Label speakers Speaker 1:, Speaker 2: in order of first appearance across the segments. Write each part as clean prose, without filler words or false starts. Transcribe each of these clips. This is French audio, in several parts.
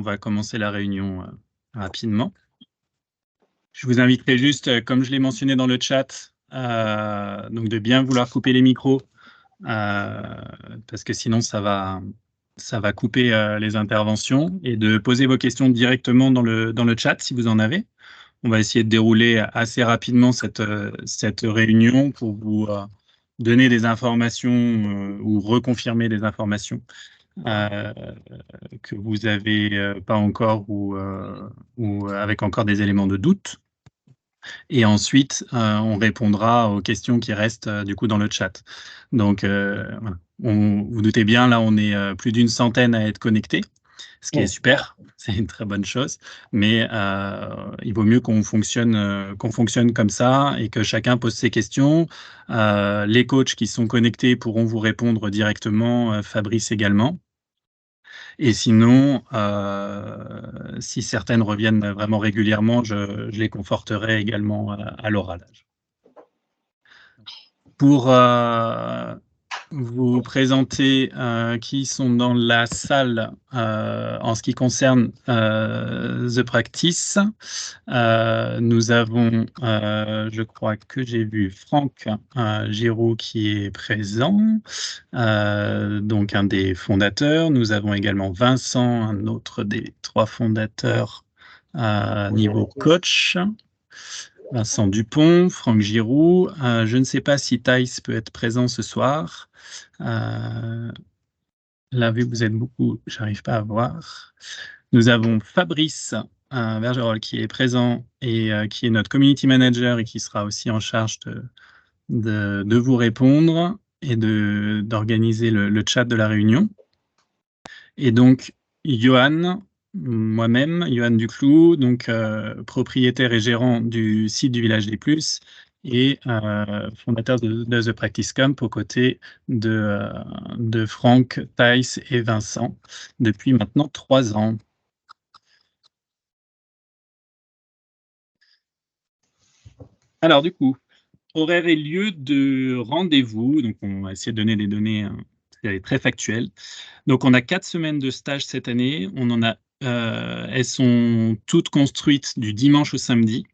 Speaker 1: va commencer la réunion rapidement. Je vous inviterai juste, comme je l'ai mentionné dans le chat, donc de bien vouloir couper les micros, parce que sinon ça va couper les interventions, et de poser vos questions directement dans le chat si vous en avez. On va essayer de dérouler assez rapidement cette réunion pour vous donner des informations ou reconfirmer des informations que vous n'avez pas encore ou avec encore des éléments de doute. Et ensuite, on répondra aux questions qui restent du coup dans le chat. Donc, voilà. Vous doutez bien, là, on est plus d'une centaine à être connectés, ce qui est super, c'est une très bonne chose. Mais il vaut mieux qu'on fonctionne comme ça et que chacun pose ses questions. Les coachs qui sont connectés pourront vous répondre directement, Fabrice également. Et sinon, si certaines reviennent vraiment régulièrement, je les conforterai également à l'oral. Pour vous présenter qui sont dans la salle en ce qui concerne The Practice, nous avons, je crois que j'ai vu Franck Giroux qui est présent, donc un des fondateurs. Nous avons également Vincent, un autre des 3 fondateurs niveau coach. Vincent Dupont, Franck Giroux. Je ne sais pas si Thaïs peut être présent ce soir. Là, vu que vous êtes beaucoup, j'arrive pas à voir. Nous avons Fabrice Vergerol qui est présent et qui est notre community manager et qui sera aussi en charge de vous répondre et d'organiser le chat de la réunion. Et donc, Johan, moi-même, Johan Duclou, donc propriétaire et gérant du site du Village des Plus et fondateur de The Practice Camp aux côtés de Franck, Thaïs et Vincent depuis maintenant 3 ans. Alors du coup, horaire et lieu de rendez-vous, donc on va essayer de donner des données très factuelles. Donc on a 4 semaines de stage cette année, on en a elles sont toutes construites du dimanche au samedi,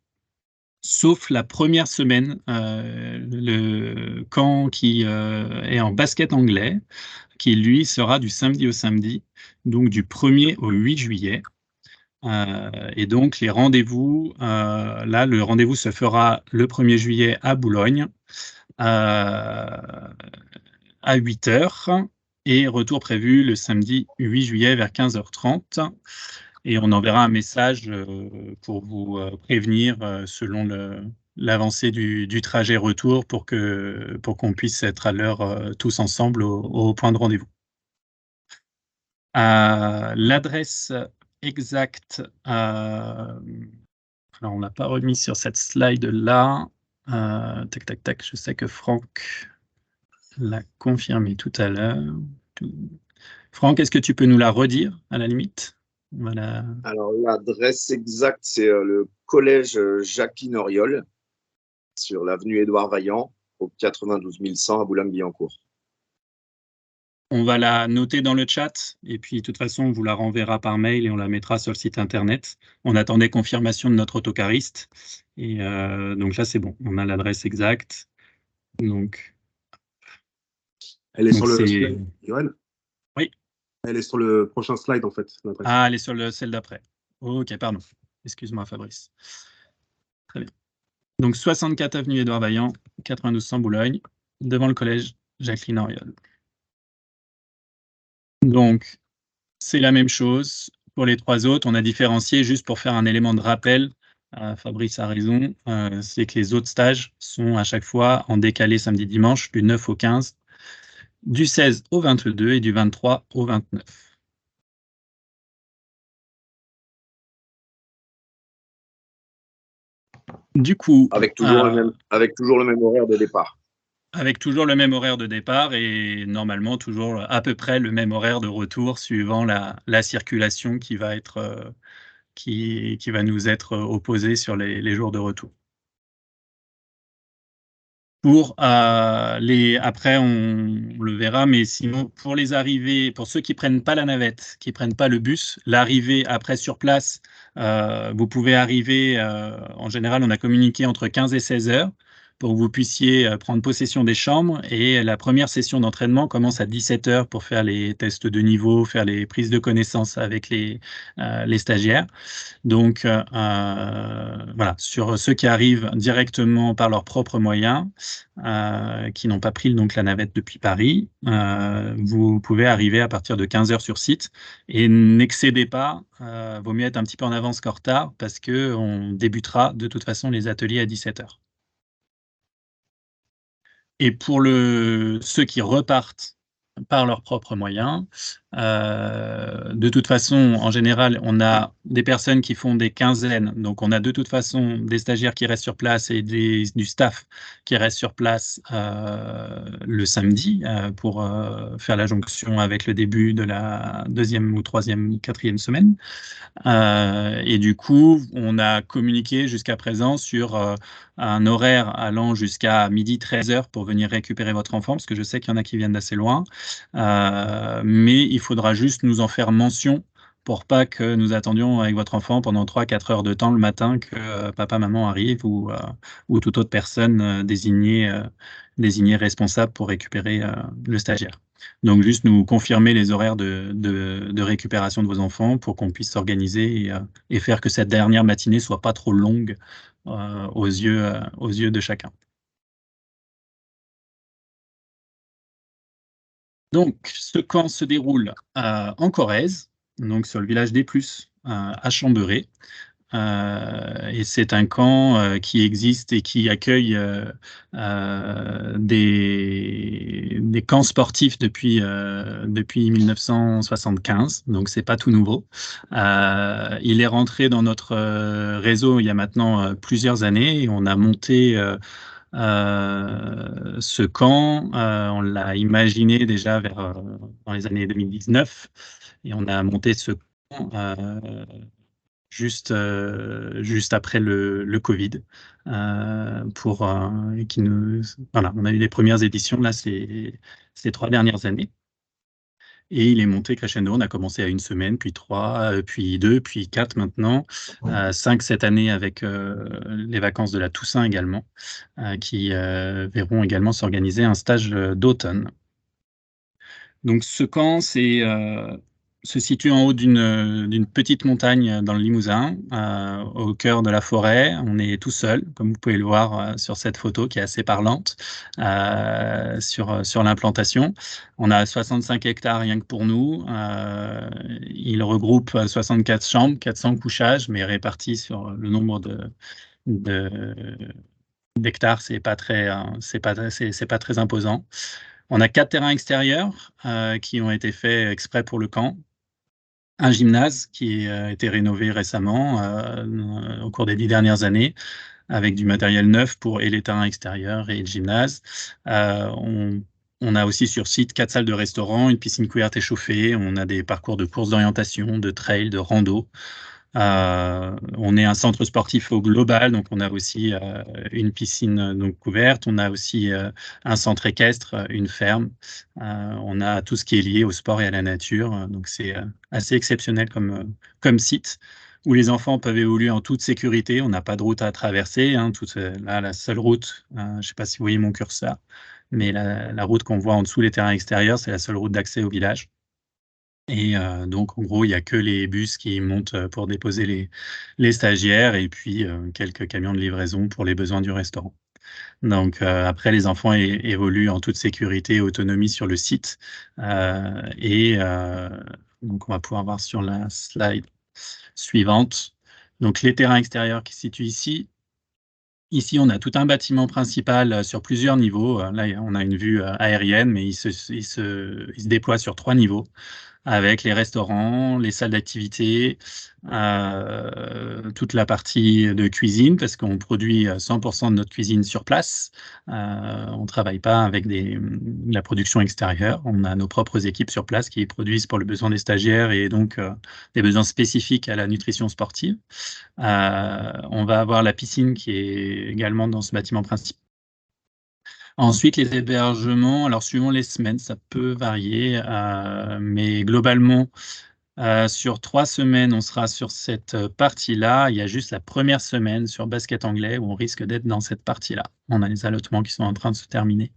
Speaker 1: sauf la première semaine, le camp qui est en basket anglais, qui lui sera du samedi au samedi, donc du 1er au 8 juillet. Et donc les rendez-vous, là le rendez-vous se fera le 1er juillet à Boulogne, à 8h. Et retour prévu le samedi 8 juillet vers 15h30. Et on enverra un message pour vous prévenir selon l'avancée du trajet retour pour qu'on puisse être à l'heure tous ensemble au point de rendez-vous. L'adresse exacte, alors on l'a pas remis sur cette slide-là. Tac, je sais que Franck l'a confirmé tout à l'heure. Franck, est-ce que tu peux nous la redire à la limite? Voilà.
Speaker 2: Alors, l'adresse exacte, c'est le collège Jacqueline Auriol, sur l'avenue Édouard Vaillant, au 92 100 à Boulogne-Billancourt.
Speaker 1: On va la noter dans le chat, et puis de toute façon, on vous la renverra par mail et on la mettra sur le site internet. On attendait confirmation de notre autocariste. Et donc là, c'est bon, on a l'adresse exacte. Donc,
Speaker 3: elle est sur le slide, Johan?
Speaker 1: Oui.
Speaker 3: Elle est sur le prochain slide, en fait.
Speaker 1: Ah, elle est sur celle d'après. Ok, pardon. Excuse-moi, Fabrice. Très bien. Donc, 64 avenue Édouard Vaillant, 92 100 Boulogne, devant le collège Jacqueline Auriol. Donc, c'est la même chose. Pour les 3 autres, on a différencié juste pour faire un élément de rappel. Fabrice a raison, c'est que les autres stages sont à chaque fois en décalé samedi-dimanche, du 9 au 15, du 16 au 22 et du 23 au 29. Du coup,
Speaker 2: avec toujours le même horaire de départ.
Speaker 1: Avec toujours le même horaire de départ et normalement toujours à peu près le même horaire de retour suivant la circulation qui va être qui va nous être opposée sur les jours de retour. Après, on le verra, mais sinon, pour les arrivées, pour ceux qui prennent pas la navette, qui prennent pas le bus, l'arrivée après sur place, vous pouvez arriver, en général, on a communiqué entre 15 et 16 heures pour que vous puissiez prendre possession des chambres. Et la première session d'entraînement commence à 17 heures pour faire les tests de niveau, faire les prises de connaissances avec les stagiaires. Donc, voilà, sur ceux qui arrivent directement par leurs propres moyens, qui n'ont pas pris donc la navette depuis Paris, vous pouvez arriver à partir de 15 heures sur site et n'excédez pas, vaut mieux être un petit peu en avance qu'en retard parce qu'on débutera de toute façon les ateliers à 17 heures. Et pour ceux qui repartent par leurs propres moyens, de toute façon, en général, on a des personnes qui font des quinzaines, donc on a de toute façon des stagiaires qui restent sur place et du staff qui reste sur place le samedi pour faire la jonction avec le début de la 2e ou 3e, 4e semaine. Et du coup, on a communiqué jusqu'à présent sur un horaire allant jusqu'à midi 13h pour venir récupérer votre enfant, parce que je sais qu'il y en a qui viennent d'assez loin. Mais il faudra juste nous en faire mention pour pas que nous attendions avec votre enfant pendant 3-4 heures de temps le matin que papa, maman arrive ou toute autre personne désignée responsable pour récupérer le stagiaire. Donc, juste nous confirmer les horaires de récupération de vos enfants pour qu'on puisse s'organiser et faire que cette dernière matinée soit pas trop longue aux yeux de chacun. Donc, ce camp se déroule en Corrèze, donc sur le village des Plus, à Chamberet. Et c'est un camp qui existe et qui accueille des camps sportifs depuis 1975, donc c'est pas tout nouveau. Il est rentré dans notre réseau il y a maintenant plusieurs années et on a monté ce camp. On l'a imaginé déjà dans les années 2019 et on a monté ce camp juste après le Covid, voilà, on a eu les premières éditions là ces 3 dernières années. Et il est monté crescendo. On a commencé à 1 semaine, puis 3, puis 2, puis 4 maintenant, 5 cette année avec les vacances de la Toussaint également, qui verront également s'organiser un stage d'automne. Donc ce camp, se situe en haut d'une petite montagne dans le Limousin, au cœur de la forêt. On est tout seul, comme vous pouvez le voir sur cette photo qui est assez parlante sur l'implantation. On a 65 hectares rien que pour nous. Il regroupe 64 chambres, 400 couchages, mais répartis sur le nombre d'hectares, c'est pas très imposant. On a 4 terrains extérieurs qui ont été faits exprès pour le camp. Un gymnase qui a été rénové récemment au cours des 10 dernières années avec du matériel neuf et les terrains extérieurs et le gymnase. On a aussi sur site 4 salles de restaurant, une piscine couverte et chauffée. On a des parcours de courses d'orientation, de trail, de rando. On est un centre sportif au global, donc on a aussi une piscine donc couverte, on a aussi un centre équestre, une ferme, on a tout ce qui est lié au sport et à la nature, donc c'est assez exceptionnel comme site où les enfants peuvent évoluer en toute sécurité. On n'a pas de route à traverser, hein, là, la seule route, je ne sais pas si vous voyez mon curseur, mais la route qu'on voit en dessous des terrains extérieurs, c'est la seule route d'accès au village. Et donc, en gros, il n'y a que les bus qui montent pour déposer les stagiaires et puis quelques camions de livraison pour les besoins du restaurant. Donc, après, les enfants évoluent en toute sécurité et autonomie sur le site. Donc, on va pouvoir voir sur la slide suivante. Donc, les terrains extérieurs qui se situent ici. Ici, on a tout un bâtiment principal sur plusieurs niveaux. Là, on a une vue aérienne, mais il se déploie sur 3 niveaux, avec les restaurants, les salles d'activité, toute la partie de cuisine, parce qu'on produit 100% de notre cuisine sur place. On ne travaille pas avec la production extérieure. On a nos propres équipes sur place qui produisent pour le besoin des stagiaires et donc des besoins spécifiques à la nutrition sportive. On va avoir la piscine qui est également dans ce bâtiment principal. Ensuite, les hébergements, alors suivant les semaines, ça peut varier, mais globalement, sur 3 semaines, on sera sur cette partie-là. Il y a juste la première semaine sur basket anglais où on risque d'être dans cette partie-là. On a les allotements qui sont en train de se terminer.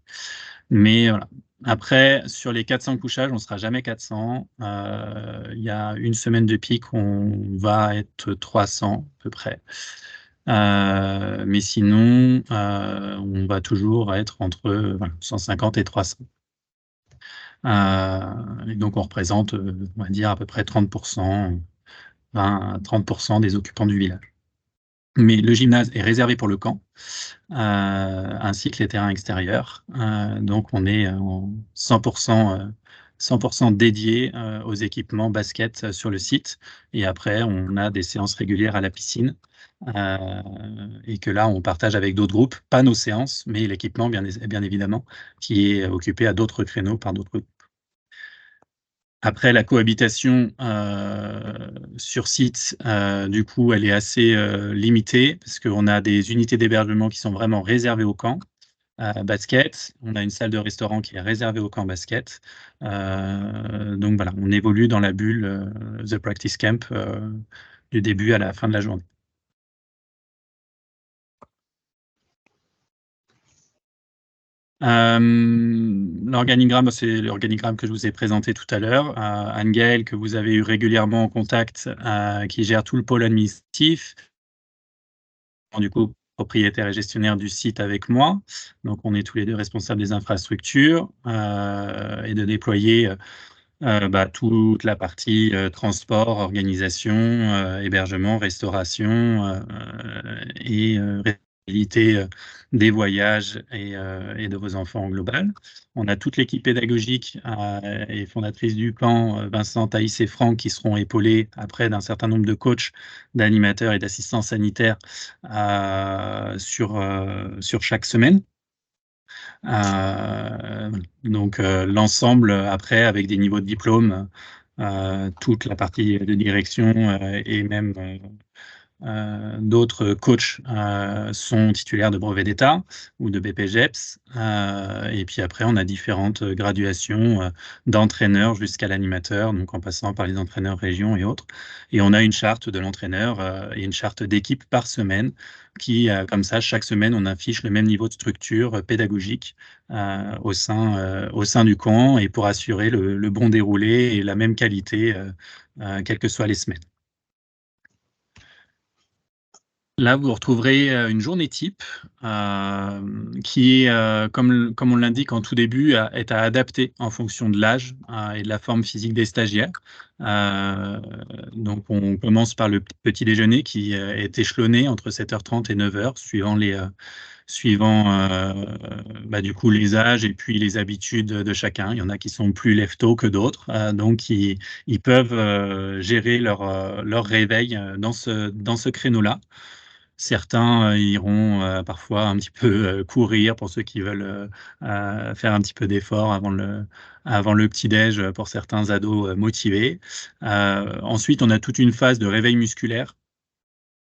Speaker 1: Mais voilà. Après, sur les 400 couchages, on ne sera jamais 400. Il y a une semaine de pic, on va être 300 à peu près. Mais sinon, on va toujours être entre 150 et 300. Et donc, on représente, on va dire, à peu près 30%, 20 à 30% des occupants du village. Mais le gymnase est réservé pour le camp, ainsi que les terrains extérieurs. Donc, on est en 100% dédié aux équipements basket sur le site. Et après, on a des séances régulières à la piscine. Et que là, on partage avec d'autres groupes, pas nos séances, mais l'équipement, bien évidemment, qui est occupé à d'autres créneaux par d'autres groupes. Après, la cohabitation sur site, du coup, elle est assez limitée parce qu'on a des unités d'hébergement qui sont vraiment réservées au camp basket. On a une salle de restaurant qui est réservée au camp basket. Donc voilà, on évolue dans la bulle The Practice Camp du début à la fin de la journée. L'organigramme, c'est l'organigramme que je vous ai présenté tout à l'heure. Anne-Gaëlle, que vous avez eu régulièrement en contact, qui gère tout le pôle administratif. Du coup, propriétaire et gestionnaire du site avec moi. Donc, on est tous les deux responsables des infrastructures et de déployer toute la partie transport, organisation, hébergement, restauration et responsabilité des voyages et de vos enfants en global. On a toute l'équipe pédagogique et fondatrice du camp, Vincent, Thaïs et Franck, qui seront épaulés après d'un certain nombre de coachs, d'animateurs et d'assistants sanitaires sur chaque semaine. Donc l'ensemble après avec des niveaux de diplôme, toute la partie de direction et même d'autres coachs sont titulaires de brevets d'État ou de BPGEPS. Et puis après, on a différentes graduations d'entraîneur jusqu'à l'animateur, donc en passant par les entraîneurs région et autres. Et on a une charte de l'entraîneur et une charte d'équipe par semaine qui, comme ça, chaque semaine, on affiche le même niveau de structure pédagogique au sein du camp et pour assurer le bon déroulé et la même qualité, quelles que soient les semaines. Là, vous retrouverez une journée type qui est, comme on l'indique en tout début, est à adapter en fonction de l'âge et de la forme physique des stagiaires. Donc, on commence par le petit déjeuner qui est échelonné entre 7h30 et 9h, suivant du coup les âges et puis les habitudes de chacun. Il y en a qui sont plus lève-tôt que d'autres, donc ils peuvent gérer leur réveil dans ce créneau-là. Certains iront parfois un petit peu courir pour ceux qui veulent faire un petit peu d'effort avant le petit-déj pour certains ados motivés. Ensuite, on a toute une phase de réveil musculaire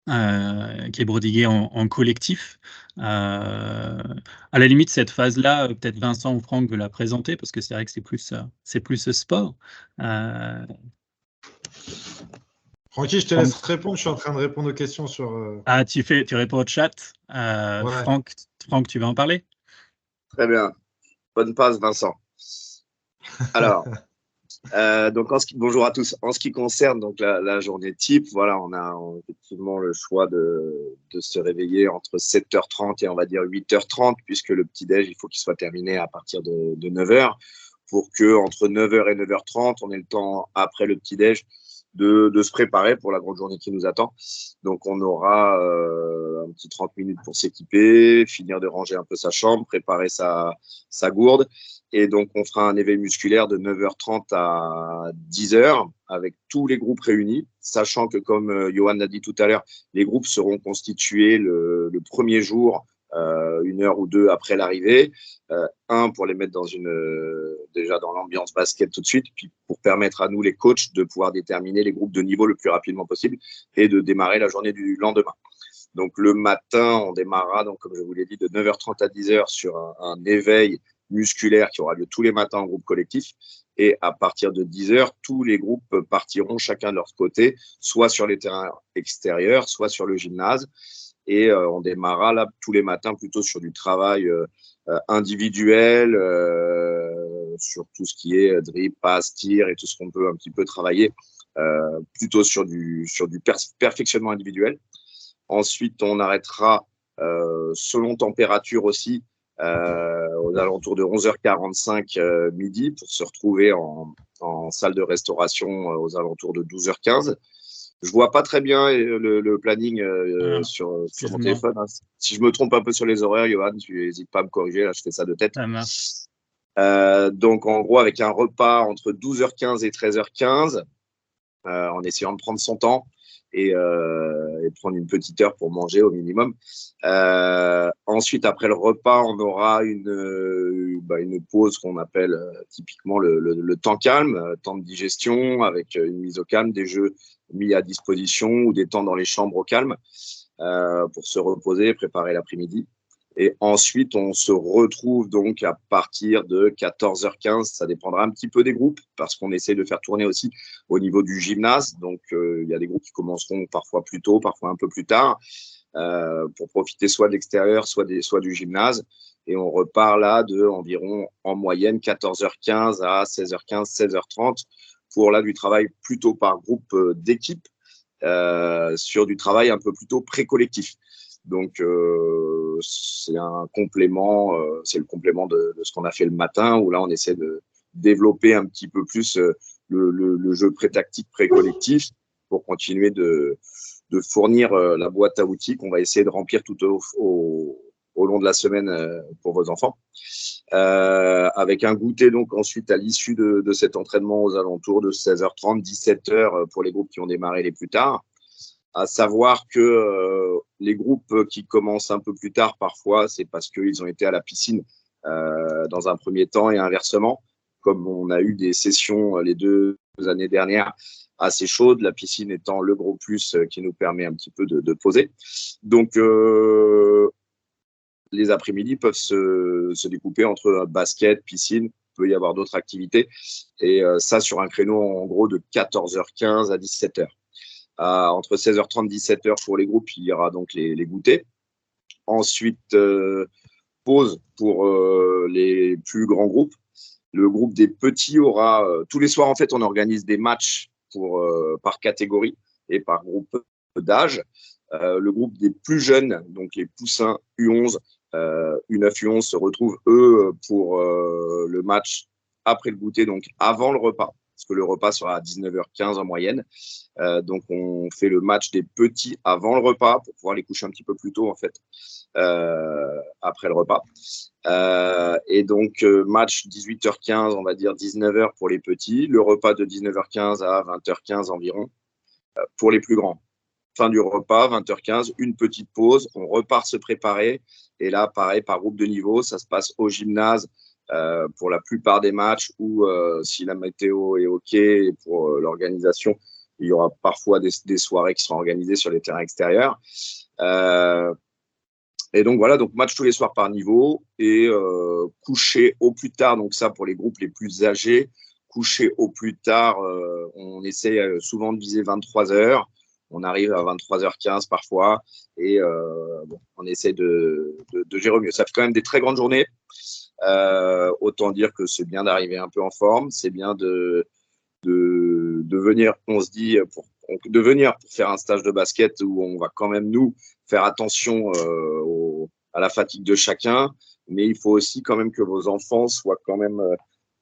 Speaker 1: qui est prodiguée en collectif. À la limite, cette phase-là, peut-être Vincent ou Franck veut la présenter parce que c'est vrai que c'est plus sport.
Speaker 4: Francky, je te laisse répondre. Je suis en train de répondre aux questions sur.
Speaker 1: Ah, tu réponds au chat.
Speaker 4: Ouais.
Speaker 1: Franck, tu vas en parler?
Speaker 2: Très bien. Bonne passe, Vincent. Alors, donc bonjour à tous. En ce qui concerne donc la journée type, voilà, on a effectivement le choix de se réveiller entre 7h30 et on va dire 8h30, puisque le petit-déj, il faut qu'il soit terminé à partir de 9h, pour que entre 9h et 9h30, on ait le temps après le petit-déj de se préparer pour la grande journée qui nous attend. Donc, on aura un petit 30 minutes pour s'équiper, finir de ranger un peu sa chambre, préparer sa gourde. Et donc, on fera un éveil musculaire de 9h30 à 10h avec tous les groupes réunis, sachant que, comme Johan l'a dit tout à l'heure, les groupes seront constitués le premier jour, 1 heure ou 2 après l'arrivée. Pour les mettre déjà dans l'ambiance basket tout de suite, puis pour permettre à nous, les coachs, de pouvoir déterminer les groupes de niveau le plus rapidement possible et de démarrer la journée du lendemain. Donc, le matin, on démarrera, donc, comme je vous l'ai dit, de 9h30 à 10h sur un éveil musculaire qui aura lieu tous les matins en groupe collectif. Et à partir de 10h, tous les groupes partiront chacun de leur côté, soit sur les terrains extérieurs, soit sur le gymnase. Et on démarrera là tous les matins plutôt sur du travail individuel, sur tout ce qui est dribble, passe, tir et tout ce qu'on peut un petit peu travailler, plutôt sur du perfectionnement individuel. Ensuite, on arrêtera selon température aussi aux alentours de 11h45 midi pour se retrouver en salle de restauration aux alentours de 12h15. Je vois pas très bien le planning sur mon téléphone. Hein. Si je me trompe un peu sur les horaires, Johan, tu n'hésites pas à me corriger. Là, je fais ça de tête.
Speaker 1: Ça marche.
Speaker 2: Donc, en gros, avec un repas entre 12h15 et 13h15, en essayant de prendre son temps et prendre une petite heure pour manger au minimum. Ensuite, après le repas, on aura une pause qu'on appelle typiquement le temps calme, temps de digestion avec une mise au calme, des jeux mis à disposition ou des temps dans les chambres au calme pour se reposer et préparer l'après-midi. Et ensuite, on se retrouve donc à partir de 14h15. Ça dépendra un petit peu des groupes parce qu'on essaie de faire tourner aussi au niveau du gymnase. Donc, il y a des groupes qui commenceront parfois plus tôt, parfois un peu plus tard pour profiter soit de l'extérieur, soit du gymnase. Et on repart là de environ en moyenne 14h15 à 16h15, 16h30 pour là du travail plutôt par groupe d'équipe sur du travail un peu plutôt pré-collectif. Donc, c'est un complément, c'est le complément de ce qu'on a fait le matin, où là, on essaie de développer un petit peu plus le jeu pré-tactique, pré-collectif, pour continuer de fournir la boîte à outils qu'on va essayer de remplir tout au long de la semaine pour vos enfants. Avec un goûter, donc, ensuite, à l'issue de cet entraînement aux alentours de 16h30, 17h pour les groupes qui ont démarré les plus tard. À savoir que les groupes qui commencent un peu plus tard, parfois, c'est parce qu'ils ont été à la piscine dans un premier temps et inversement. Comme on a eu des sessions les 2 années dernières assez chaudes, la piscine étant le gros plus qui nous permet un petit peu de poser. Donc, les après-midi peuvent se découper entre basket, piscine, il peut y avoir d'autres activités. Et ça, sur un créneau en gros de 14h15 à 17h. Entre 16h30 et 17h pour les groupes, il y aura donc les goûters. Ensuite, pause pour les plus grands groupes. Le groupe des petits aura tous les soirs, en fait, on organise des matchs par catégorie et par groupe d'âge. Le groupe des plus jeunes, donc les poussins U11, U9, U11 se retrouvent, eux, pour le match après le goûter, donc avant le repas, parce que le repas sera à 19h15 en moyenne. Donc, on fait le match des petits avant le repas pour pouvoir les coucher un petit peu plus tôt, en fait, après le repas. Et donc, match 18h15, on va dire 19h pour les petits. Le repas de 19h15 à 20h15 environ pour les plus grands. Fin du repas, 20h15, une petite pause. On repart se préparer. Et là, pareil, par groupe de niveau, ça se passe au gymnase pour la plupart des matchs ou si la météo est OK et pour l'organisation, il y aura parfois des soirées qui seront organisées sur les terrains extérieurs. Et donc, voilà, donc match tous les soirs par niveau et coucher au plus tard. Donc, ça, pour les groupes les plus âgés, coucher au plus tard, on essaie souvent de viser 23h. On arrive à 23h15 parfois et on essaie de gérer au mieux. Ça fait quand même des très grandes journées. Autant dire que c'est bien d'arriver un peu en forme. C'est bien de venir, on se dit, de venir pour faire un stage de basket où on va quand même, nous, faire attention à la fatigue de chacun. Mais il faut aussi quand même que vos enfants soient quand même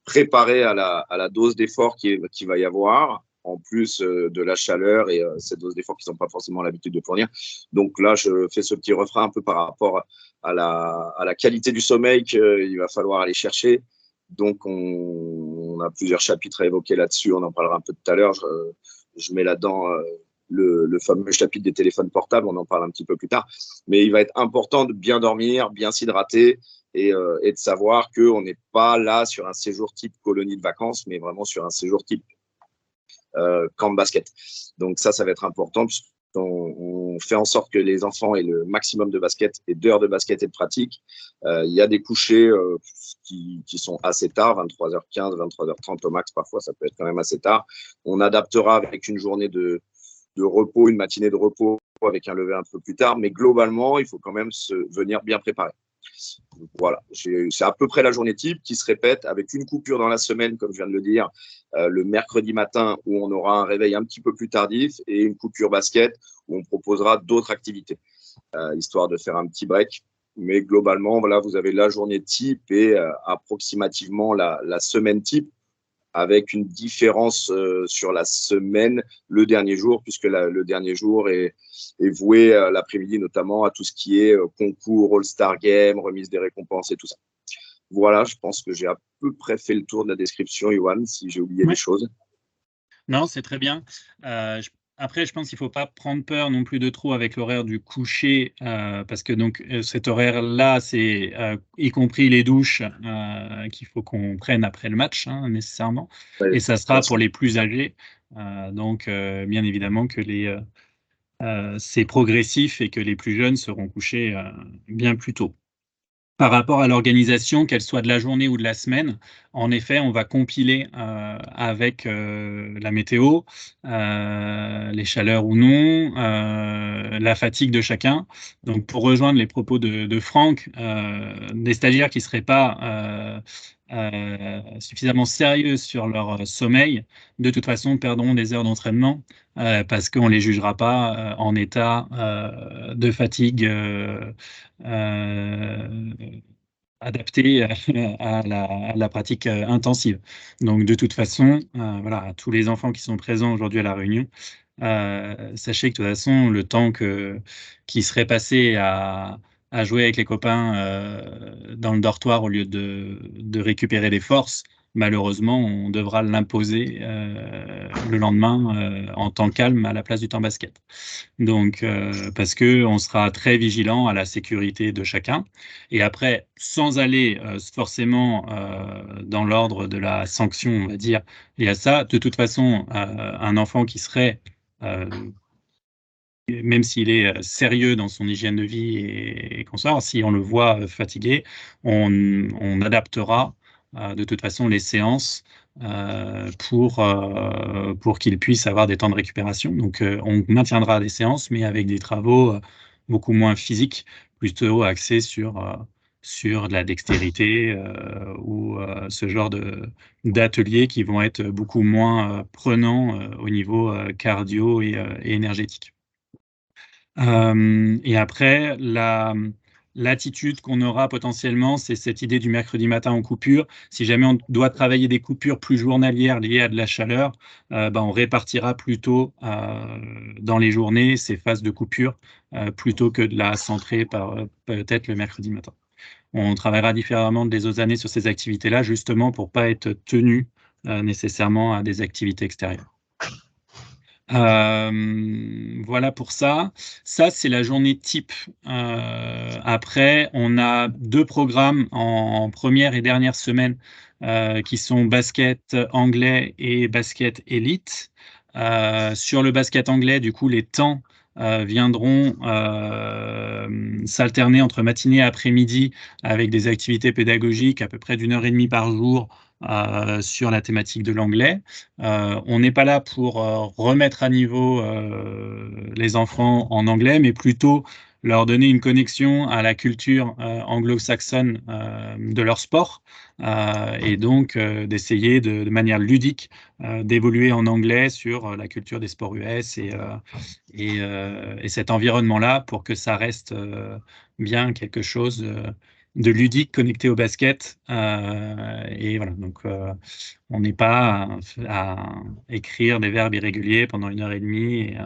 Speaker 2: préparés à la dose d'effort qu'il va y avoir, en plus de la chaleur et cette dose d'effort qu'ils n'ont pas forcément l'habitude de fournir. Donc là, je fais ce petit refrain un peu par rapport à la qualité du sommeil qu'il va falloir aller chercher. Donc, on a plusieurs chapitres à évoquer là-dessus. On en parlera un peu tout à l'heure. Je mets là-dedans le fameux chapitre des téléphones portables. On en parle un petit peu plus tard. Mais il va être important de bien dormir, bien s'hydrater et de savoir qu'on n'est pas là sur un séjour type colonie de vacances, mais vraiment sur un séjour type camp de basket. Donc ça va être important puisqu'on on fait en sorte que les enfants aient le maximum de basket et d'heures de basket et de pratique. Il y a des couchers qui sont assez tard, 23h15, 23h30 au max, parfois ça peut être quand même assez tard. On adaptera avec une journée de repos, une matinée de repos avec un lever un peu plus tard, mais globalement, il faut quand même venir bien préparé. Donc, voilà, c'est à peu près la journée type qui se répète avec une coupure dans la semaine, comme je viens de le dire, le mercredi matin où on aura un réveil un petit peu plus tardif et une coupure basket où on proposera d'autres activités, histoire de faire un petit break. Mais globalement, voilà, vous avez la journée type et approximativement la semaine type, avec une différence sur la semaine, le dernier jour, puisque le dernier jour est voué l'après-midi notamment à tout ce qui est concours, All-Star Game, remise des récompenses et tout ça. Voilà, je pense que j'ai à peu près fait le tour de la description, Yoann, si j'ai oublié des choses.
Speaker 1: Non, c'est très bien. Après, je pense qu'il ne faut pas prendre peur non plus de trop avec l'horaire du coucher, parce que donc cet horaire-là, c'est y compris les douches qu'il faut qu'on prenne après le match, hein, nécessairement.
Speaker 2: Ouais,
Speaker 1: et ça sera pour les plus âgés. Donc, bien évidemment que c'est progressif et que les plus jeunes seront couchés bien plus tôt. Par rapport à l'organisation, qu'elle soit de la journée ou de la semaine, en effet, on va compiler avec la météo, les chaleurs ou non, la fatigue de chacun. Donc, pour rejoindre les propos de Franck, des stagiaires qui ne seraient pas suffisamment sérieux sur leur sommeil, de toute façon, perdront des heures d'entraînement parce qu'on ne les jugera pas en état de fatigue adapté à la pratique intensive. Donc, de toute façon, voilà, tous les enfants qui sont présents aujourd'hui à la réunion, sachez que de toute façon, le temps qui serait passé à jouer avec les copains dans le dortoir au lieu de récupérer des forces, malheureusement, on devra l'imposer le lendemain en temps calme à la place du temps basket. Donc, parce qu'on sera très vigilant à la sécurité de chacun. Et après, sans aller forcément dans l'ordre de la sanction, on va dire, liée à ça, de toute façon, un enfant qui serait même s'il est sérieux dans son hygiène de vie et qu'on sort, si on le voit fatigué, on adaptera de toute façon les séances pour qu'il puisse avoir des temps de récupération. Donc, on maintiendra des séances, mais avec des travaux beaucoup moins physiques, plutôt axés sur de la dextérité ou ce genre d'ateliers qui vont être beaucoup moins prenants au niveau cardio et énergétique. Et après, l'attitude qu'on aura potentiellement, c'est cette idée du mercredi matin en coupure. Si jamais on doit travailler des coupures plus journalières liées à de la chaleur, on répartira plutôt dans les journées ces phases de coupure plutôt que de la centrer par peut-être le mercredi matin. On travaillera différemment des autres années sur ces activités-là, justement pour pas être tenu nécessairement à des activités extérieures. Voilà pour ça. Ça, c'est la journée type. Après, on a 2 programmes en première et dernière semaine qui sont basket anglais et basket élite. Sur le basket anglais, du coup, les temps viendront s'alterner entre matinée et après-midi avec des activités pédagogiques à peu près d'1 heure et demie par jour sur la thématique de l'anglais. On n'est pas là pour remettre à niveau les enfants en anglais, mais plutôt leur donner une connexion à la culture anglo-saxonne de leur sport et donc d'essayer de manière ludique d'évoluer en anglais sur la culture des sports US et cet environnement-là pour que ça reste bien quelque chose de ludique connecté au basket. Et voilà, donc on n'est pas à écrire des verbes irréguliers pendant 1 heure et demie. Et,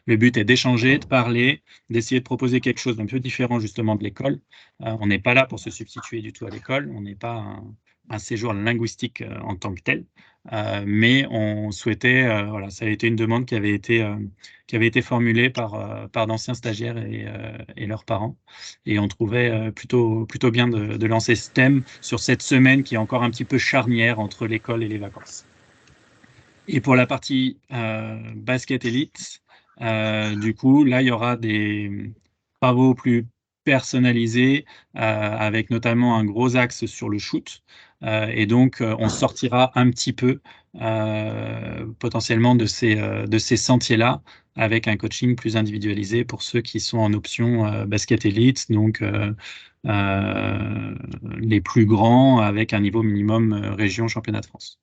Speaker 1: le but est d'échanger, de parler, d'essayer de proposer quelque chose d'un peu différent justement de l'école. On n'est pas là pour se substituer du tout à l'école. On n'est pas un séjour linguistique en tant que tel. Mais on souhaitait, voilà, ça a été une demande qui avait été formulée par d'anciens stagiaires et leurs parents. Et on trouvait plutôt bien de lancer ce thème sur cette semaine qui est encore un petit peu charnière entre l'école et les vacances. Et pour la partie basket élite, Du coup, là, il y aura des travaux plus personnalisés, avec notamment un gros axe sur le shoot. Et donc, on sortira un petit peu potentiellement de ces sentiers-là, avec un coaching plus individualisé pour ceux qui sont en option basket élite, donc les plus grands avec un niveau minimum région championnat de France.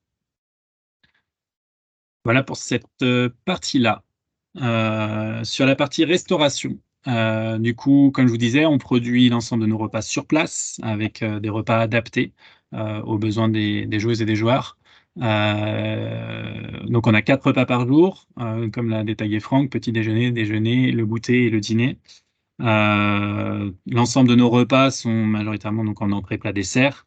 Speaker 1: Voilà pour cette partie-là. Sur la partie restauration, du coup, comme je vous disais, on produit l'ensemble de nos repas sur place avec des repas adaptés aux besoins des joueuses et des joueurs. Donc, on a 4 repas par jour, comme l'a détaillé Franck, petit déjeuner, déjeuner, le goûter et le dîner. L'ensemble de nos repas sont majoritairement donc en entrée, plat, dessert.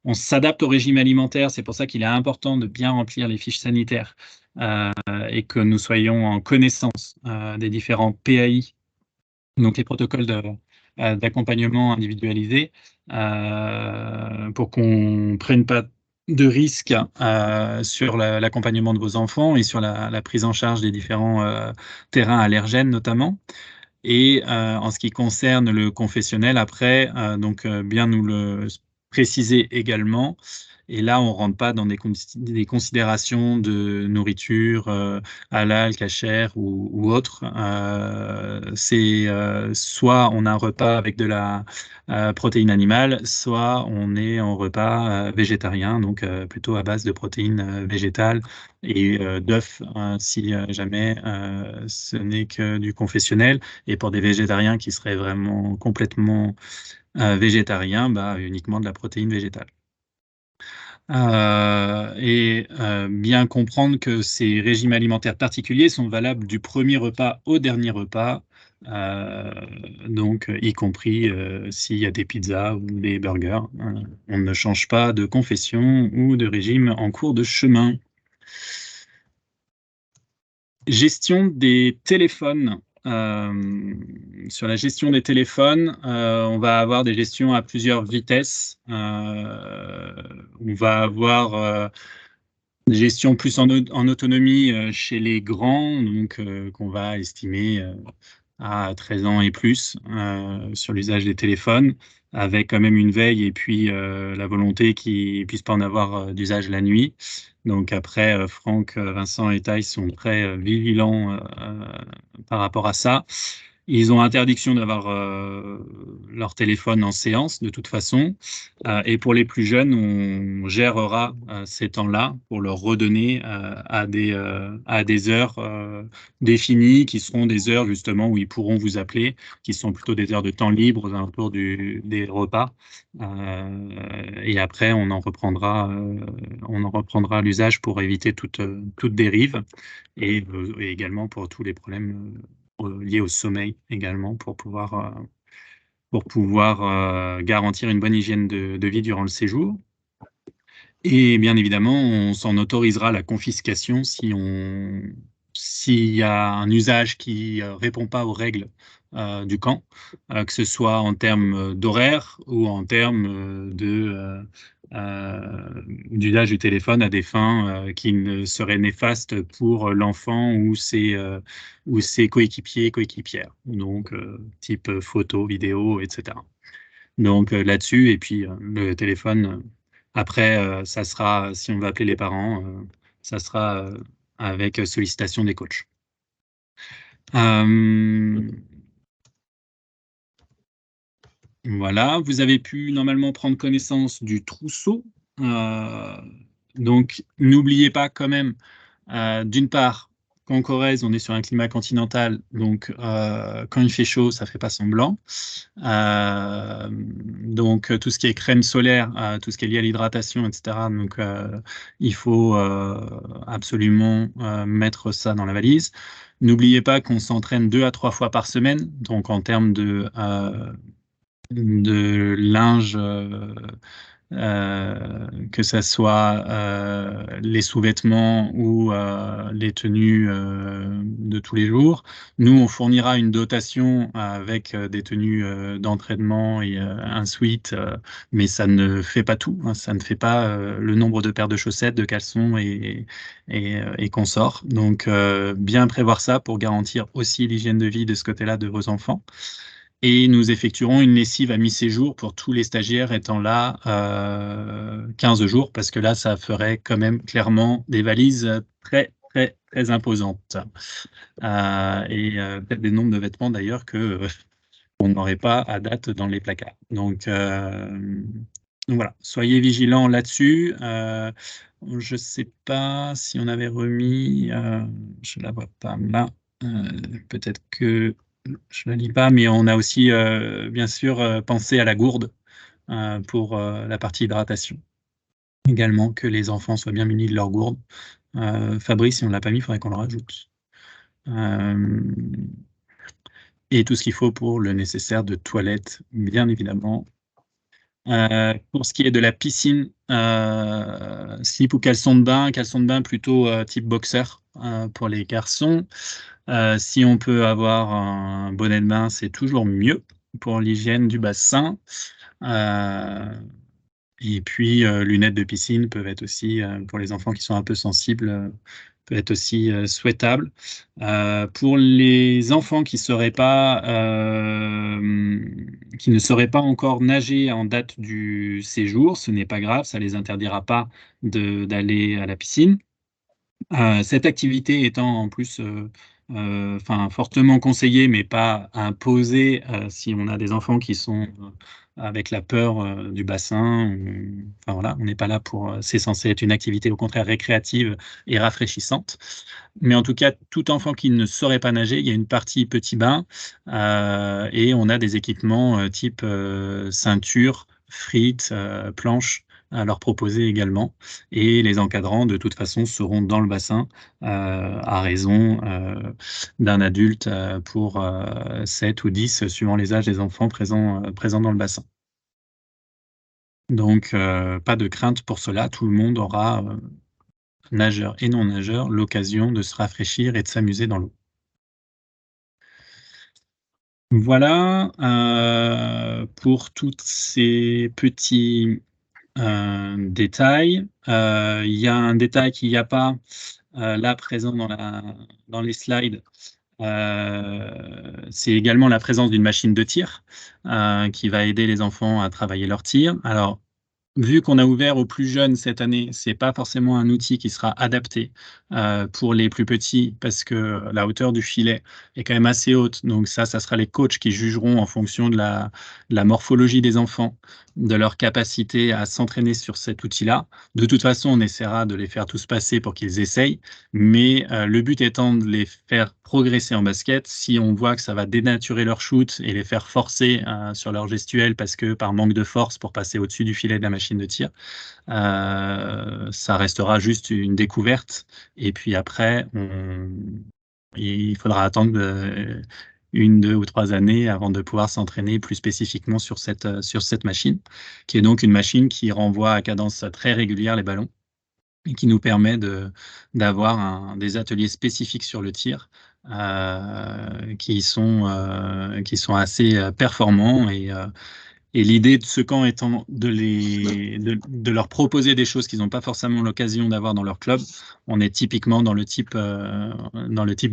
Speaker 1: On s'adapte au régime alimentaire, c'est pour ça qu'il est important de bien remplir les fiches sanitaires et que nous soyons en connaissance des différents PAI, donc les protocoles d'accompagnement individualisé, pour qu'on ne prenne pas de risques sur l'accompagnement de vos enfants et sur la prise en charge des différents terrains allergènes notamment. Et en ce qui concerne le confessionnel, après, bien nous le préciser également. Et là, on ne rentre pas dans des considérations de nourriture halal, cachère ou autre. C'est soit on a un repas avec de la protéine animale, soit on est en repas végétarien, donc plutôt à base de protéines végétales et d'œufs, si jamais ce n'est que du confessionnel. Et pour des végétariens qui seraient vraiment complètement végétariens, uniquement de la protéine végétale. Bien comprendre que ces régimes alimentaires particuliers sont valables du premier repas au dernier repas, donc y compris s'il y a des pizzas ou des burgers. On ne change pas de confession ou de régime en cours de chemin. Gestion des téléphones. Sur la gestion des téléphones, on va avoir des gestions à plusieurs vitesses. On va avoir des gestions plus en autonomie chez les grands, donc qu'on va estimer à 13 ans et plus sur l'usage des téléphones, avec quand même une veille et puis la volonté qu'ils ne puissent pas en avoir d'usage la nuit. Donc après, Franck, Vincent et Thaïs sont très vigilants par rapport à ça. Ils ont interdiction d'avoir leur téléphone en séance de toute façon. Et pour les plus jeunes, on gérera ces temps-là pour leur redonner à des heures définies, qui seront des heures justement où ils pourront vous appeler, qui sont plutôt des heures de temps libre aux alentours des repas. Et après, on en reprendra l'usage pour éviter toute dérive et également pour tous les problèmes liés au sommeil également pour pouvoir garantir une bonne hygiène de vie durant le séjour. Et bien évidemment, on s'en autorisera la confiscation s'il y a un usage qui répond pas aux règles du camp, que ce soit en termes d'horaire ou en termes d'usage du téléphone à des fins qui ne seraient néfastes pour l'enfant ou ses coéquipiers, coéquipières, donc type photo, vidéo, etc. Donc là-dessus, et puis le téléphone, après, ça sera, si on veut appeler les parents, ça sera avec sollicitation des coachs. Voilà, vous avez pu normalement prendre connaissance du trousseau. Donc, n'oubliez pas quand même, d'une part, qu'en Corrèze, on est sur un climat continental, donc quand il fait chaud, ça ne fait pas semblant. Donc, tout ce qui est crème solaire, tout ce qui est lié à l'hydratation, etc. Donc, il faut absolument mettre ça dans la valise. N'oubliez pas qu'on s'entraîne 2 à 3 fois par semaine, donc en termes de linge que ça soit les sous-vêtements ou les tenues de tous les jours. Nous, on fournira une dotation avec des tenues d'entraînement et un suite, mais ça ne fait pas tout, hein, ça ne fait pas le nombre de paires de chaussettes, de caleçons et consorts. Donc, bien prévoir ça pour garantir aussi l'hygiène de vie de ce côté-là de vos enfants. Et nous effectuerons une lessive à mi-séjour pour tous les stagiaires étant là 15 jours, parce que là, ça ferait quand même clairement des valises très, très, très imposantes. Et peut-être des nombres de vêtements d'ailleurs que on n'aurait pas à date dans les placards. Donc voilà, soyez vigilants là-dessus. Je ne sais pas si on avait remis, je ne la vois pas là, peut-être que je ne la lis pas, mais on a aussi bien sûr pensé à la gourde pour la partie hydratation. Également, que les enfants soient bien munis de leur gourde. Fabrice, si on ne l'a pas mis, il faudrait qu'on le rajoute. Et tout ce qu'il faut pour le nécessaire de toilette, bien évidemment. Pour ce qui est de la piscine, slip ou caleçon de bain plutôt type boxer pour les garçons. Si on peut avoir un bonnet de bain, c'est toujours mieux pour l'hygiène du bassin. Et puis, lunettes de piscine peuvent être aussi, pour les enfants qui sont un peu sensibles, peut être aussi souhaitable. Pour les enfants qui ne sauraient pas encore nager en date du séjour, ce n'est pas grave, ça ne les interdira pas d'aller à la piscine. Cette activité étant en plus fortement conseillée, mais pas imposée si on a des enfants qui sont avec la peur du bassin. Enfin voilà, on n'est pas là pour. C'est censé être une activité au contraire récréative et rafraîchissante. Mais en tout cas, tout enfant qui ne saurait pas nager, il y a une partie petit bain et on a des équipements type ceinture, frites, planches à leur proposer également. Et les encadrants, de toute façon, seront dans le bassin à raison d'un adulte pour 7 ou 10, suivant les âges des enfants présents dans le bassin. Donc, pas de crainte pour cela. Tout le monde aura, nageurs et non-nageurs, l'occasion de se rafraîchir et de s'amuser dans l'eau. Voilà pour tous ces petits détails. Il y a un détail qu'il n'y a pas là présent dans les slides. C'est également la présence d'une machine de tir qui va aider les enfants à travailler leur tir. Alors, vu qu'on a ouvert aux plus jeunes cette année, c'est pas forcément un outil qui sera adapté pour les plus petits parce que la hauteur du filet est quand même assez haute. Donc ça sera les coachs qui jugeront en fonction de la morphologie des enfants, de leur capacité à s'entraîner sur cet outil-là. De toute façon, on essaiera de les faire tous passer pour qu'ils essayent, mais le but étant de les faire progresser en basket. Si on voit que ça va dénaturer leur shoot et les faire forcer sur leur gestuelle parce que par manque de force pour passer au-dessus du filet de la machine de tir, ça restera juste une découverte. Et puis après, il faudra attendre 1, 2 ou 3 années avant de pouvoir s'entraîner plus spécifiquement sur cette machine, qui est donc une machine qui renvoie à cadence très régulière les ballons et qui nous permet d'avoir des ateliers spécifiques sur le tir qui sont assez performants. Et l'idée de ce camp étant de leur proposer des choses qu'ils n'ont pas forcément l'occasion d'avoir dans leur club. On est typiquement dans le type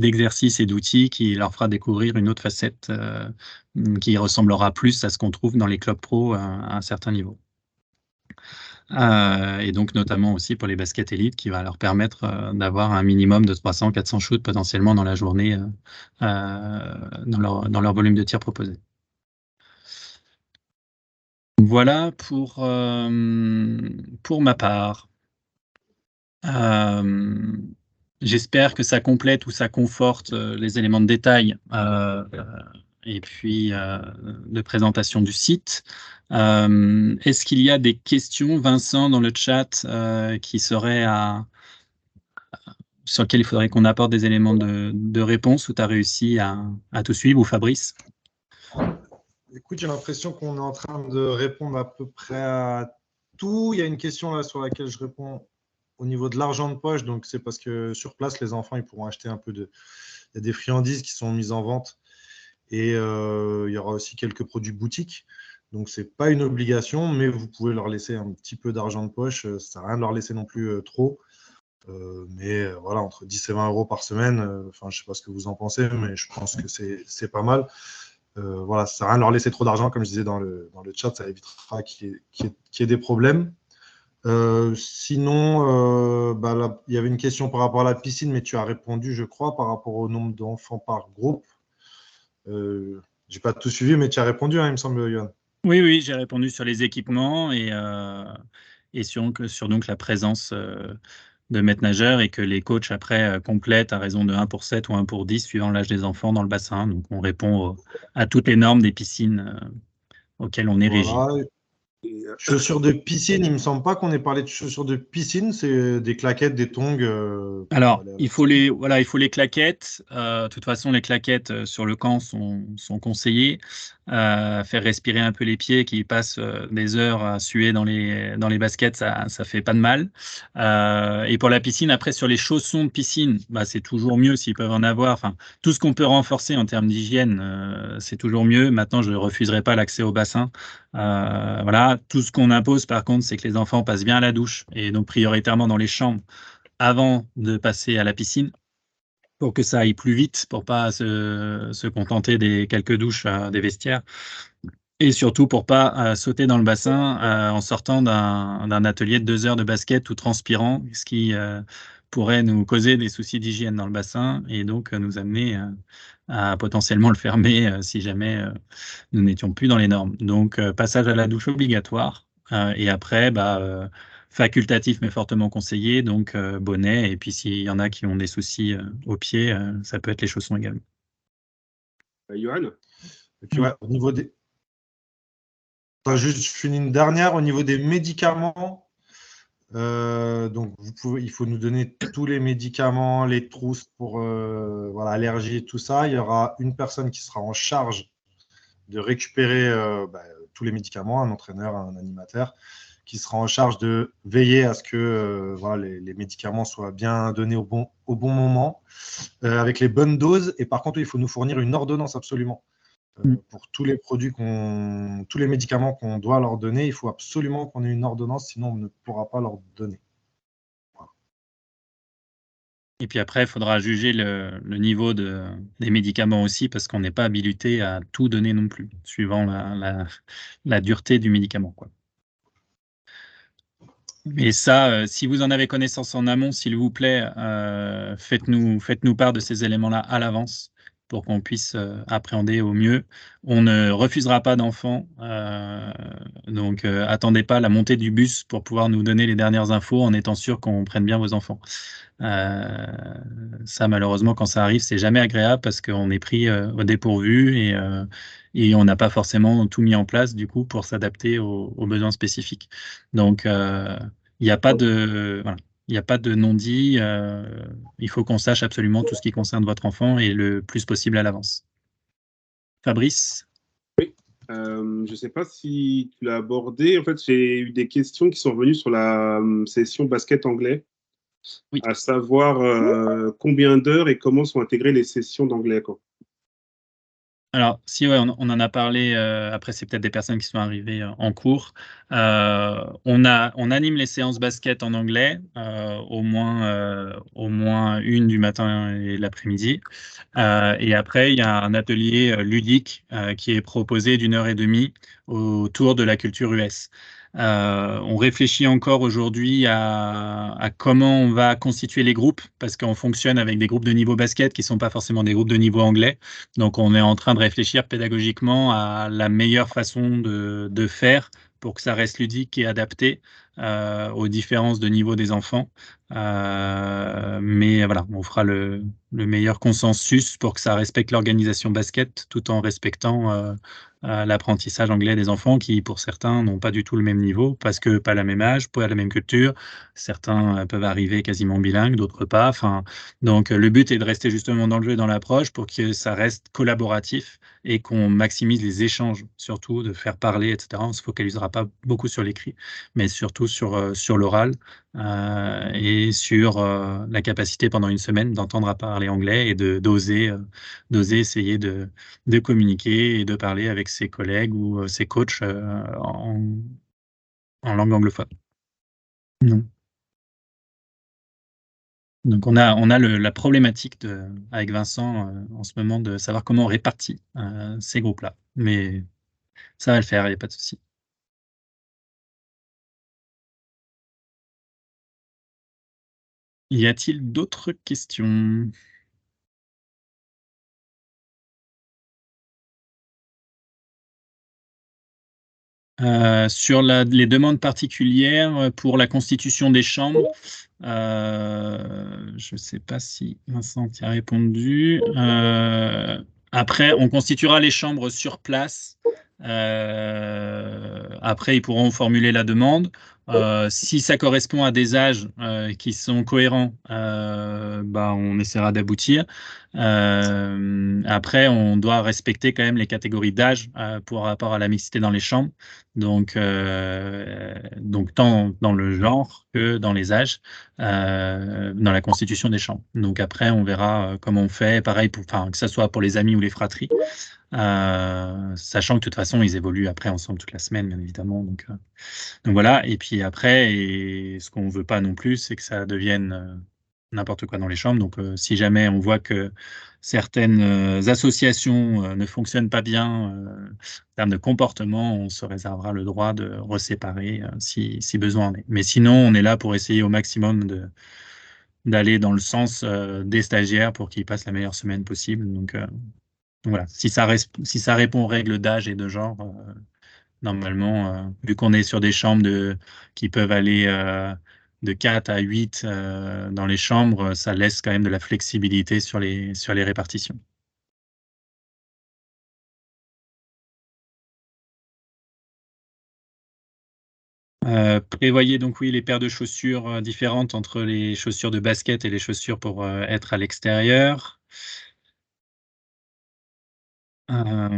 Speaker 1: d'exercice et d'outils qui leur fera découvrir une autre facette qui ressemblera plus à ce qu'on trouve dans les clubs pro à un certain niveau. Et donc notamment aussi pour les baskets élites qui va leur permettre d'avoir un minimum de 300-400 shoots potentiellement dans la journée dans leur volume de tir proposé. Voilà pour ma part. J'espère que ça complète ou ça conforte les éléments de détail et puis de présentation du site. Est-ce qu'il y a des questions, Vincent, dans le chat qui seraient sur lesquelles il faudrait qu'on apporte des éléments de réponse, ou tu as réussi à tout suivre, ou Fabrice?
Speaker 4: Écoute, j'ai l'impression qu'on est en train de répondre à peu près à tout. Il y a une question là sur laquelle je réponds au niveau de l'argent de poche. Donc, c'est parce que sur place, les enfants, ils pourront acheter un peu de. Il y a des friandises qui sont mises en vente et il y aura aussi quelques produits boutiques. Donc, ce n'est pas une obligation, mais vous pouvez leur laisser un petit peu d'argent de poche. Ça ne sert à rien de leur laisser non plus trop. Mais voilà, entre 10 et 20 euros par semaine, je ne sais pas ce que vous en pensez, mais je pense que c'est pas mal. Voilà, ça ne sert à rien de leur laisser trop d'argent, comme je disais dans le chat, ça évitera qu'il y ait des problèmes. Sinon, là, il y avait une question par rapport à la piscine, mais tu as répondu, je crois, par rapport au nombre d'enfants par groupe. Je n'ai pas tout suivi, mais tu as répondu, hein, il me semble, Yohan.
Speaker 1: Oui, j'ai répondu sur les équipements et sur donc la présence de maîtres nageurs et que les coachs après complètent à raison de 1 pour 7 ou 1 pour 10 suivant l'âge des enfants dans le bassin. Donc on répond à toutes les normes des piscines auxquelles on est régi.
Speaker 4: Voilà. Chaussures de piscine, il ne me semble pas qu'on ait parlé de chaussures de piscine, c'est des claquettes, des tongs.
Speaker 1: Alors, il faut les claquettes. De toute façon, les claquettes sur le camp sont conseillées. Faire respirer un peu les pieds qui passent des heures à suer dans les baskets, ça fait pas de mal. Et pour la piscine, après, sur les chaussons de piscine, c'est toujours mieux s'ils peuvent en avoir. Enfin, tout ce qu'on peut renforcer en termes d'hygiène, c'est toujours mieux. Maintenant, je ne refuserai pas l'accès au bassin. Voilà. Tout ce qu'on impose, par contre, c'est que les enfants passent bien à la douche et donc prioritairement dans les chambres avant de passer à la piscine pour que ça aille plus vite, pour pas se contenter des quelques douches des vestiaires et surtout pour pas sauter dans le bassin en sortant d'un atelier de 2 heures de basket tout transpirant, ce qui pourrait nous causer des soucis d'hygiène dans le bassin et donc nous amener à potentiellement le fermer si jamais nous n'étions plus dans les normes. Donc passage à la douche obligatoire et après facultatif mais fortement conseillé, donc bonnet, et puis s'il y en a qui ont des soucis aux pieds, ça peut être les chaussons également.
Speaker 3: Johan.
Speaker 4: Et puis, au niveau des. Juste, je finis une dernière. Au niveau des médicaments, donc il faut nous donner tous les médicaments, les trousses pour allergie et tout ça. Il y aura une personne qui sera en charge de récupérer tous les médicaments, un entraîneur, un animateur, qui sera en charge de veiller à ce que les médicaments soient bien donnés au bon moment, avec les bonnes doses. Et par contre, il faut nous fournir une ordonnance absolument. Pour tous les produits, tous les médicaments qu'on doit leur donner, il faut absolument qu'on ait une ordonnance, sinon on ne pourra pas leur donner. Voilà.
Speaker 1: Et puis après, il faudra juger le niveau des médicaments aussi, parce qu'on n'est pas habilité à tout donner non plus, suivant la dureté du médicament, quoi. Et ça, si vous en avez connaissance en amont, s'il vous plaît, faites-nous part de ces éléments-là à l'avance pour qu'on puisse appréhender au mieux. On ne refusera pas d'enfants, donc attendez pas la montée du bus pour pouvoir nous donner les dernières infos en étant sûr qu'on prenne bien vos enfants. Ça, malheureusement, quand ça arrive, c'est jamais agréable parce qu'on est pris au dépourvu et on n'a pas forcément tout mis en place du coup pour s'adapter aux besoins spécifiques. Donc, il n'y a pas de non-dit. Il faut qu'on sache absolument tout ce qui concerne votre enfant et le plus possible à l'avance. Fabrice?
Speaker 3: Oui, je ne sais pas si tu l'as abordé. En fait, j'ai eu des questions qui sont venues sur la session basket anglais,
Speaker 1: oui.
Speaker 3: À savoir combien d'heures et comment sont intégrées les sessions d'anglais, quoi.
Speaker 1: Alors, si on en a parlé, après c'est peut-être des personnes qui sont arrivées en cours. On anime les séances basket en anglais, au moins une du matin et l'après-midi. Et après, il y a un atelier ludique qui est proposé d'1 h 30 autour de la culture US. On réfléchit encore aujourd'hui à comment on va constituer les groupes, parce qu'on fonctionne avec des groupes de niveau basket qui ne sont pas forcément des groupes de niveau anglais. Donc, on est en train de réfléchir pédagogiquement à la meilleure façon de faire pour que ça reste ludique et adapté aux différences de niveau des enfants. Mais voilà, on fera le meilleur consensus pour que ça respecte l'organisation basket tout en respectant l'apprentissage anglais des enfants qui, pour certains, n'ont pas du tout le même niveau parce que pas le même âge, pas la même culture. Certains peuvent arriver quasiment bilingues, d'autres pas. Enfin, donc le but est de rester justement dans le jeu et dans l'approche pour que ça reste collaboratif et qu'on maximise les échanges, surtout de faire parler, etc. On ne se focalisera pas beaucoup sur l'écrit, mais surtout sur l'oral et sur la capacité pendant une semaine d'entendre à parler anglais et d'oser essayer de communiquer et de parler avec ses collègues ou ses coachs en langue anglophone. Non. Donc on a la problématique avec Vincent en ce moment de savoir comment on répartit ces groupes-là. Mais ça va le faire, il n'y a pas de souci. Y a-t-il d'autres questions? Sur les demandes particulières pour la constitution des chambres, je ne sais pas si Vincent y a répondu. Après, on constituera les chambres sur place. Après, ils pourront formuler la demande. Si ça correspond à des âges qui sont cohérents, on essaiera d'aboutir. Après, on doit respecter quand même les catégories d'âge pour rapport à la mixité dans les chambres. Donc tant dans le genre que dans les âges, dans la constitution des chambres. Donc après, on verra comment on fait. Pareil, que ce soit pour les amis ou les fratries, sachant que de toute façon, ils évoluent après ensemble toute la semaine, bien évidemment. Donc voilà. Et puis après, ce qu'on ne veut pas non plus, c'est que ça devienne n'importe quoi dans les chambres. Donc si jamais on voit que certaines associations ne fonctionnent pas bien en termes de comportement, on se réservera le droit de reséparer si besoin en est. Mais sinon, on est là pour essayer au maximum d'aller dans le sens des stagiaires pour qu'ils passent la meilleure semaine possible. Donc voilà, si ça répond aux règles d'âge et de genre, normalement, vu qu'on est sur des chambres qui peuvent aller de 4 à 8 dans les chambres, ça laisse quand même de la flexibilité sur les répartitions. Prévoyez donc, oui, les paires de chaussures différentes entre les chaussures de basket et les chaussures pour être à l'extérieur. Alors,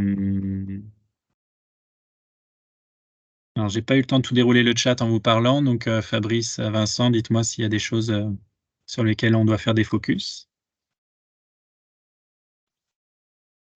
Speaker 1: j'ai pas eu le temps de tout dérouler le chat en vous parlant, donc Fabrice, Vincent, dites-moi s'il y a des choses sur lesquelles on doit faire des focus.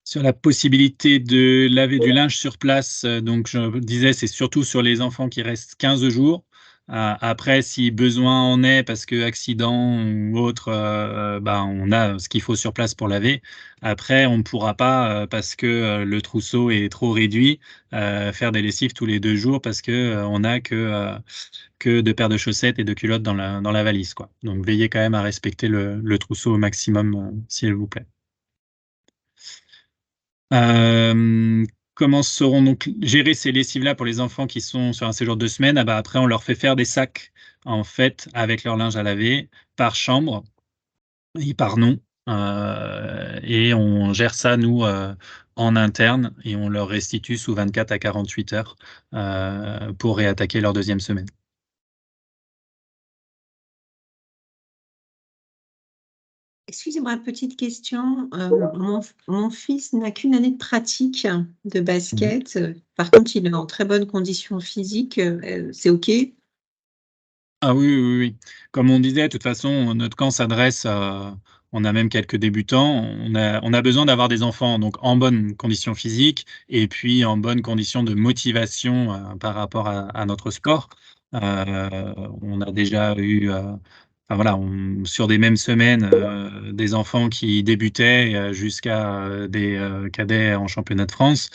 Speaker 1: Sur la possibilité de laver du linge sur place, donc je disais, c'est surtout sur les enfants qui restent 15 jours. Après, si besoin en est, parce que accident ou autre, on a ce qu'il faut sur place pour laver. Après, on ne pourra pas, parce que le trousseau est trop réduit, faire des lessives tous les 2 jours parce que on n'a que 2 paires de chaussettes et de culottes dans la valise, quoi. Donc veillez quand même à respecter le trousseau au maximum, s'il vous plaît. Comment seront donc gérées ces lessives-là pour les enfants qui sont sur un séjour de 2 semaines? Après, on leur fait faire des sacs, en fait, avec leur linge à laver, par chambre et par nom. Et on gère ça, nous, en interne, et on leur restitue sous 24 à 48 heures pour réattaquer leur 2e semaine.
Speaker 5: Excusez-moi, petite question. Mon fils n'a qu'une année de pratique de basket. Par contre, il est en très bonne condition physique. C'est OK?
Speaker 1: Ah oui, oui, oui. Comme on disait, de toute façon, notre camp s'adresse à... On a même quelques débutants. On a besoin d'avoir des enfants donc en bonne condition physique et puis en bonne condition de motivation par rapport à notre sport. On a déjà eu... voilà, sur des mêmes semaines, des enfants qui débutaient jusqu'à des cadets en championnat de France.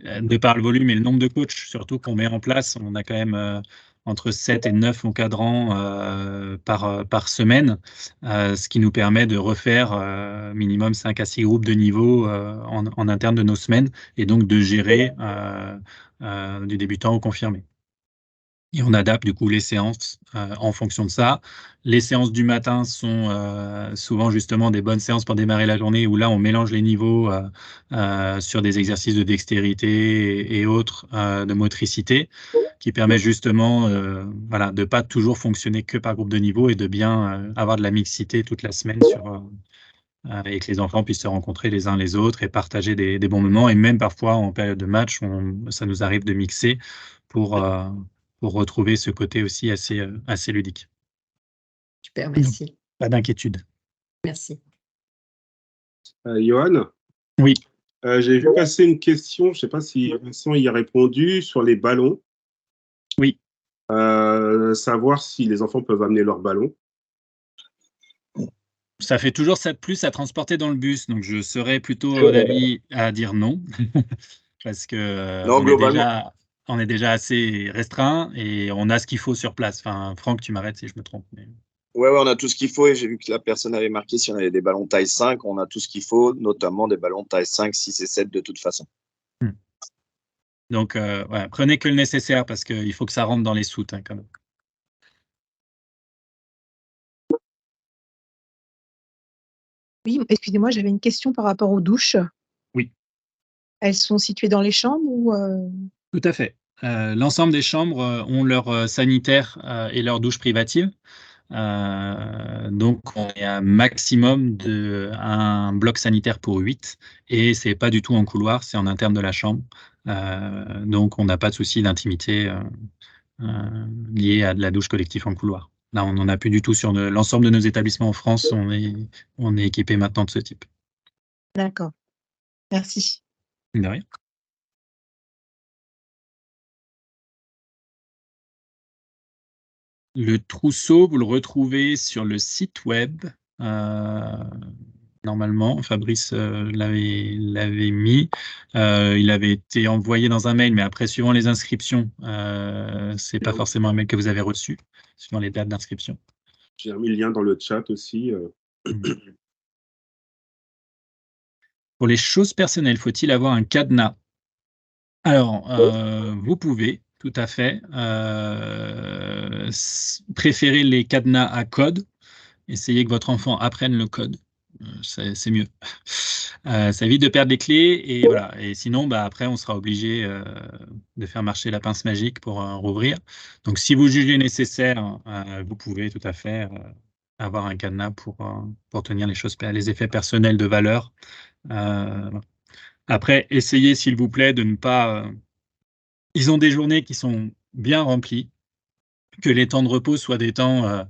Speaker 1: De par le volume et le nombre de coachs, surtout qu'on met en place, on a quand même entre 7 et 9 encadrants par semaine, ce qui nous permet de refaire minimum 5 à 6 groupes de niveau en interne de nos semaines et donc de gérer du débutant au confirmé. Et on adapte du coup les séances en fonction de ça. Les séances du matin sont souvent justement des bonnes séances pour démarrer la journée où là on mélange les niveaux sur des exercices de dextérité et autres de motricité qui permet justement voilà, de pas toujours fonctionner que par groupe de niveau et de bien avoir de la mixité toute la semaine et que les enfants puissent se rencontrer les uns les autres et partager des bons moments. Et même parfois en période de match, ça nous arrive de mixer pour, euh, pour retrouver ce côté aussi assez ludique.
Speaker 5: Super, merci.
Speaker 1: Pas d'inquiétude.
Speaker 5: Merci.
Speaker 3: Johan,
Speaker 1: Oui.
Speaker 3: j'ai vu passer une question, je ne sais pas si Vincent y a répondu, sur les ballons.
Speaker 1: Oui.
Speaker 3: Savoir si les enfants peuvent amener leurs ballons.
Speaker 1: Ça fait toujours ça de plus à transporter dans le bus, donc je serais plutôt d'avis à dire non, parce que
Speaker 2: Non, globalement.
Speaker 1: on est déjà assez restreint et on a ce qu'il faut sur place. Enfin, Franck, tu m'arrêtes si je me trompe. Mais...
Speaker 2: Ouais, on a tout ce qu'il faut et j'ai vu que la personne avait marqué si on avait des ballons taille 5, on a tout ce qu'il faut, notamment des ballons taille 5, 6 et 7 de toute façon.
Speaker 1: Donc, ouais, prenez que le nécessaire parce qu'il faut que ça rentre dans les soutes quand même.
Speaker 6: Oui, excusez-moi, j'avais une question par rapport aux douches.
Speaker 1: Oui.
Speaker 6: Elles sont situées dans les chambres ou
Speaker 1: Tout à fait. L'ensemble des chambres ont leur sanitaire et leur douche privative. Donc, on est à maximum de un bloc sanitaire pour 8 et c'est pas du tout en couloir, c'est en interne de la chambre. Donc, on n'a pas de souci d'intimité lié à de la douche collective en couloir. Là, on n'en a plus du tout sur l'ensemble de nos établissements en France. On est équipé maintenant de ce type.
Speaker 6: D'accord. Merci.
Speaker 1: De rien. Le trousseau, vous le retrouvez sur le site web. Normalement, Fabrice l'avait mis. Il avait été envoyé dans un mail, mais après, suivant les inscriptions, c'est pas forcément un mail que vous avez reçu, suivant les dates d'inscription.
Speaker 3: J'ai mis le lien dans le chat aussi.
Speaker 1: Pour les choses personnelles, faut-il avoir un cadenas? Alors, vous pouvez, tout à fait, préférer les cadenas à code. Essayez que votre enfant apprenne le code. C'est mieux. Ça évite de perdre les clés et voilà. Et sinon, bah, après, on sera obligé de faire marcher la pince magique pour rouvrir. Donc, si vous jugez nécessaire, vous pouvez tout à fait avoir un cadenas pour tenir les effets personnels de valeur. Voilà. Après, essayez, s'il vous plaît, de ne pas. Ils ont des journées qui sont bien remplies, que les temps de repos soient des temps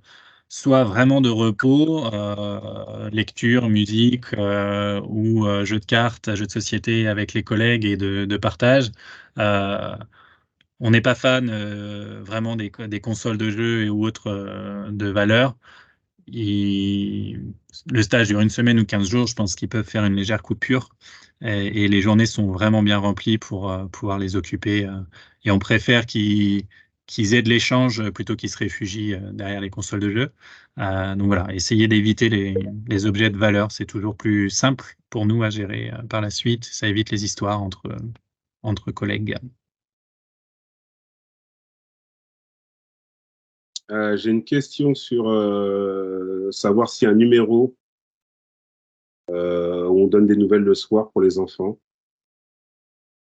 Speaker 1: soit vraiment de repos, lecture, musique ou jeux de cartes, jeux de société avec les collègues et de partage. On n'est pas fan vraiment des consoles de jeux ou autres de valeur. Le stage dure une semaine ou 15 jours, je pense qu'ils peuvent faire une légère coupure et les journées sont vraiment bien remplies pour pouvoir les occuper. Et on préfère qu'ils aient de l'échange plutôt qu'ils se réfugient derrière les consoles de jeux. Donc voilà, essayez d'éviter les objets de valeur, c'est toujours plus simple pour nous à gérer par la suite. Ça évite les histoires entre collègues.
Speaker 3: J'ai une question sur savoir s'il y a un numéro où on donne des nouvelles le soir pour les enfants.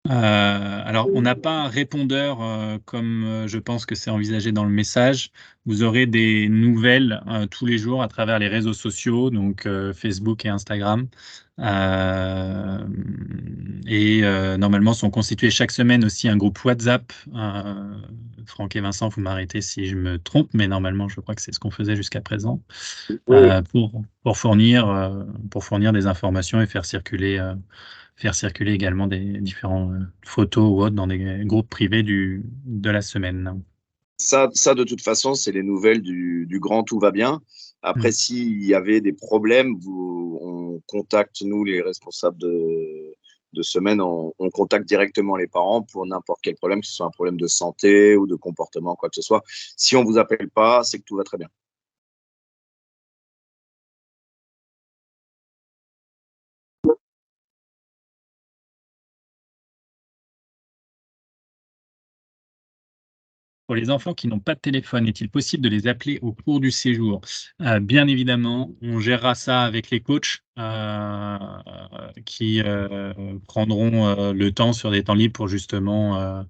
Speaker 1: Alors, on n'a pas un répondeur comme je pense que c'est envisagé dans le message. Vous aurez des nouvelles tous les jours à travers les réseaux sociaux, donc Facebook et Instagram. Normalement, sont constitués chaque semaine aussi un groupe WhatsApp. Franck et Vincent, vous m'arrêtez si je me trompe, mais normalement, je crois que c'est ce qu'on faisait jusqu'à présent pour fournir des informations et faire circuler également des différentes photos ou autres dans des groupes privés de la semaine.
Speaker 2: Ça, de toute façon, c'est les nouvelles du grand tout va bien. Après, s'il y avait des problèmes, on contacte, nous, les responsables de semaine, on contacte directement les parents pour n'importe quel problème, que ce soit un problème de santé ou de comportement, quoi que ce soit. Si on ne vous appelle pas, c'est que tout va très bien.
Speaker 1: Pour les enfants qui n'ont pas de téléphone, est-il possible de les appeler au cours du séjour? Bien évidemment, on gérera ça avec les coachs qui prendront le temps sur des temps libres pour justement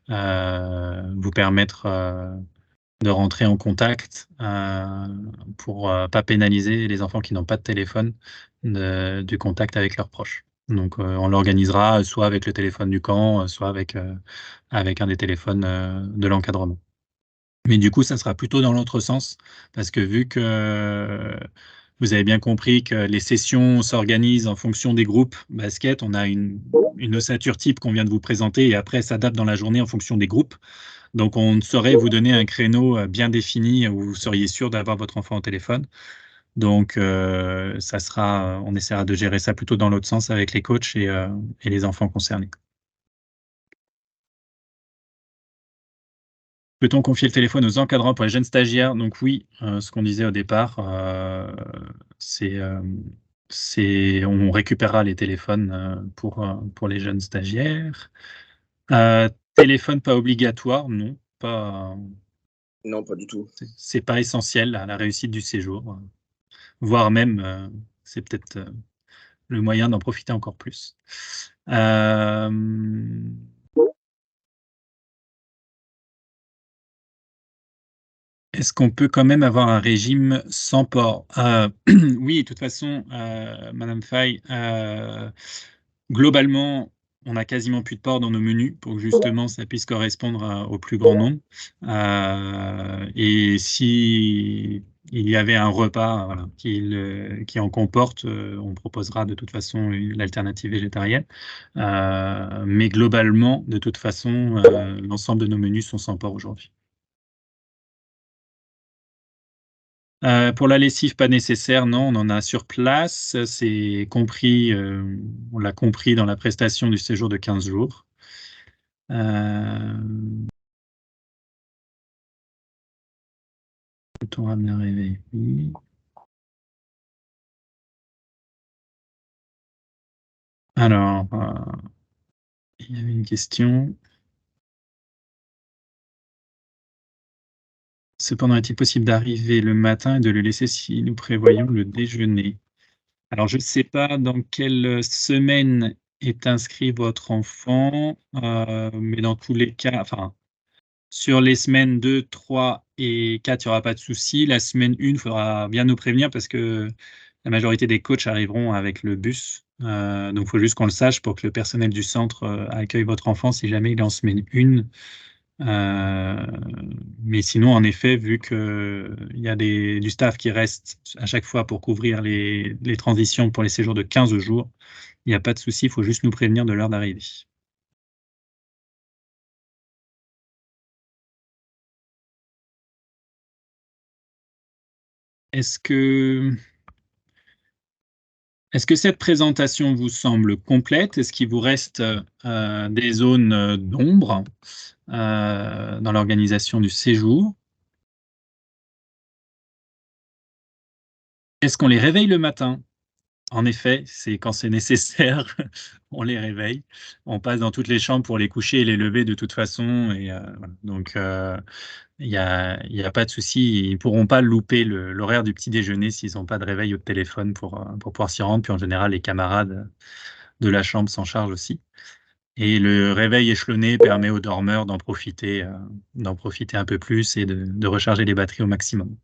Speaker 1: vous permettre de rentrer en contact pour pas pénaliser les enfants qui n'ont pas de téléphone du contact avec leurs proches. Donc, on l'organisera soit avec le téléphone du camp, soit avec un des téléphones de l'encadrement. Mais du coup, ça sera plutôt dans l'autre sens, parce que vu que vous avez bien compris que les sessions s'organisent en fonction des groupes basket, on a une ossature type qu'on vient de vous présenter, et après, s'adapte dans la journée en fonction des groupes. Donc, on ne saurait vous donner un créneau bien défini où vous seriez sûr d'avoir votre enfant au téléphone. Donc, ça sera, on essaiera de gérer ça plutôt dans l'autre sens avec les coachs et les enfants concernés. Peut-on confier le téléphone aux encadrants pour les jeunes stagiaires? Donc oui, ce qu'on disait au départ, on récupérera les téléphones pour les jeunes stagiaires. Téléphone pas obligatoire, non, pas.
Speaker 2: Non, pas du tout.
Speaker 1: C'est pas essentiel à la réussite du séjour, voire même, c'est peut-être le moyen d'en profiter encore plus. Est-ce qu'on peut quand même avoir un régime sans porc? Oui, de toute façon, Madame Fay, globalement, on n'a quasiment plus de porc dans nos menus pour que justement ça puisse correspondre au plus grand nombre. Et si il y avait un repas voilà, qui en comporte, on proposera de toute façon l'alternative végétarienne. Mais globalement, de toute façon, l'ensemble de nos menus sont sans porc aujourd'hui. Pour la lessive, pas nécessaire, non, on en a sur place. C'est compris, on l'a compris dans la prestation du séjour de 15 jours. Peut-on ramener un réveil? Oui. Alors, il y avait une question. Cependant, est-il possible d'arriver le matin et de le laisser si nous prévoyons le déjeuner? Alors, je ne sais pas dans quelle semaine est inscrit votre enfant, mais dans tous les cas, enfin, sur les semaines 2, 3 et 4, il n'y aura pas de souci. La semaine 1, il faudra bien nous prévenir parce que la majorité des coachs arriveront avec le bus. Donc, il faut juste qu'on le sache pour que le personnel du centre accueille votre enfant si jamais il est en semaine 1. Mais sinon, en effet, vu qu'il y a du staff qui reste à chaque fois pour couvrir les transitions pour les séjours de 15 jours, il n'y a pas de souci, il faut juste nous prévenir de l'heure d'arrivée. Est-ce que cette présentation vous semble complète? Est-ce qu'il vous reste des zones d'ombre dans l'organisation du séjour? Est-ce qu'on les réveille le matin? En effet, c'est quand c'est nécessaire, on les réveille. On passe dans toutes les chambres pour les coucher et les lever de toute façon. Et, voilà. Donc, il y a pas de souci. Ils ne pourront pas louper l'horaire du petit déjeuner s'ils n'ont pas de réveil au téléphone pour pouvoir s'y rendre. Puis en général, les camarades de la chambre s'en chargent aussi. Et le réveil échelonné permet aux dormeurs d'en profiter un peu plus et de recharger les batteries au maximum.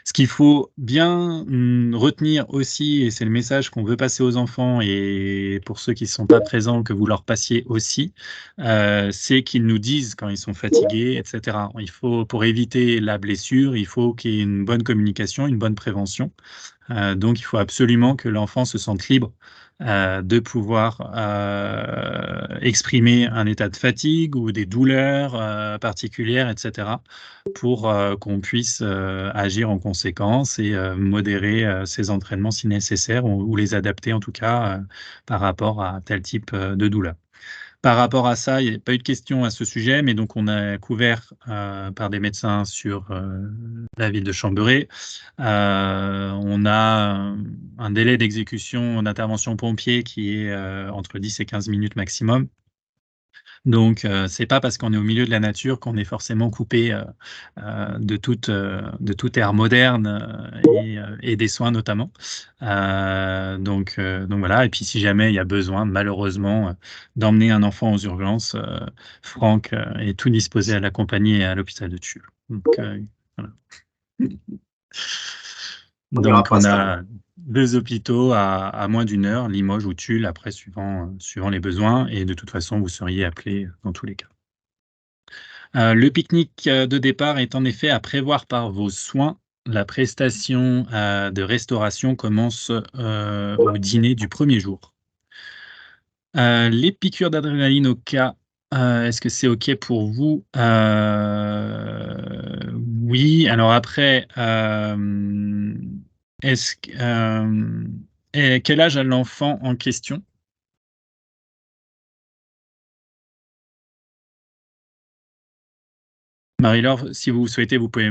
Speaker 1: Ce qu'il faut bien retenir aussi, et c'est le message qu'on veut passer aux enfants, et pour ceux qui ne sont pas présents, que vous leur passiez aussi, c'est qu'ils nous disent quand ils sont fatigués, etc. Pour éviter la blessure, il faut qu'il y ait une bonne communication, une bonne prévention. Donc, il faut absolument que l'enfant se sente libre de pouvoir exprimer un état de fatigue ou des douleurs particulières, etc., pour qu'on puisse agir en conséquence et modérer ses entraînements si nécessaire ou les adapter en tout cas par rapport à tel type de douleur. Par rapport à ça, il n'y a pas eu de question à ce sujet, mais donc on a couvert par des médecins sur la ville de Chambéry. On a un délai d'exécution d'intervention pompier qui est entre 10 et 15 minutes maximum. Donc, c'est pas parce qu'on est au milieu de la nature qu'on est forcément coupé de toute ère moderne et des soins notamment. Donc voilà. Et puis, si jamais il y a besoin, malheureusement, d'emmener un enfant aux urgences, Franck est tout disposé à l'accompagner à l'hôpital de Tulle. Donc, voilà. Donc, on a 2 hôpitaux à moins d'1 heure, Limoges ou Tulle, après, suivant les besoins. Et de toute façon, vous seriez appelé dans tous les cas. Le pique-nique de départ est en effet à prévoir par vos soins. La prestation de restauration commence au dîner du premier jour. Les piqûres d'adrénaline au cas, est-ce que c'est OK pour vous? Oui. Alors après, quel âge a l'enfant en question? Marie-Laure, si vous souhaitez, vous pouvez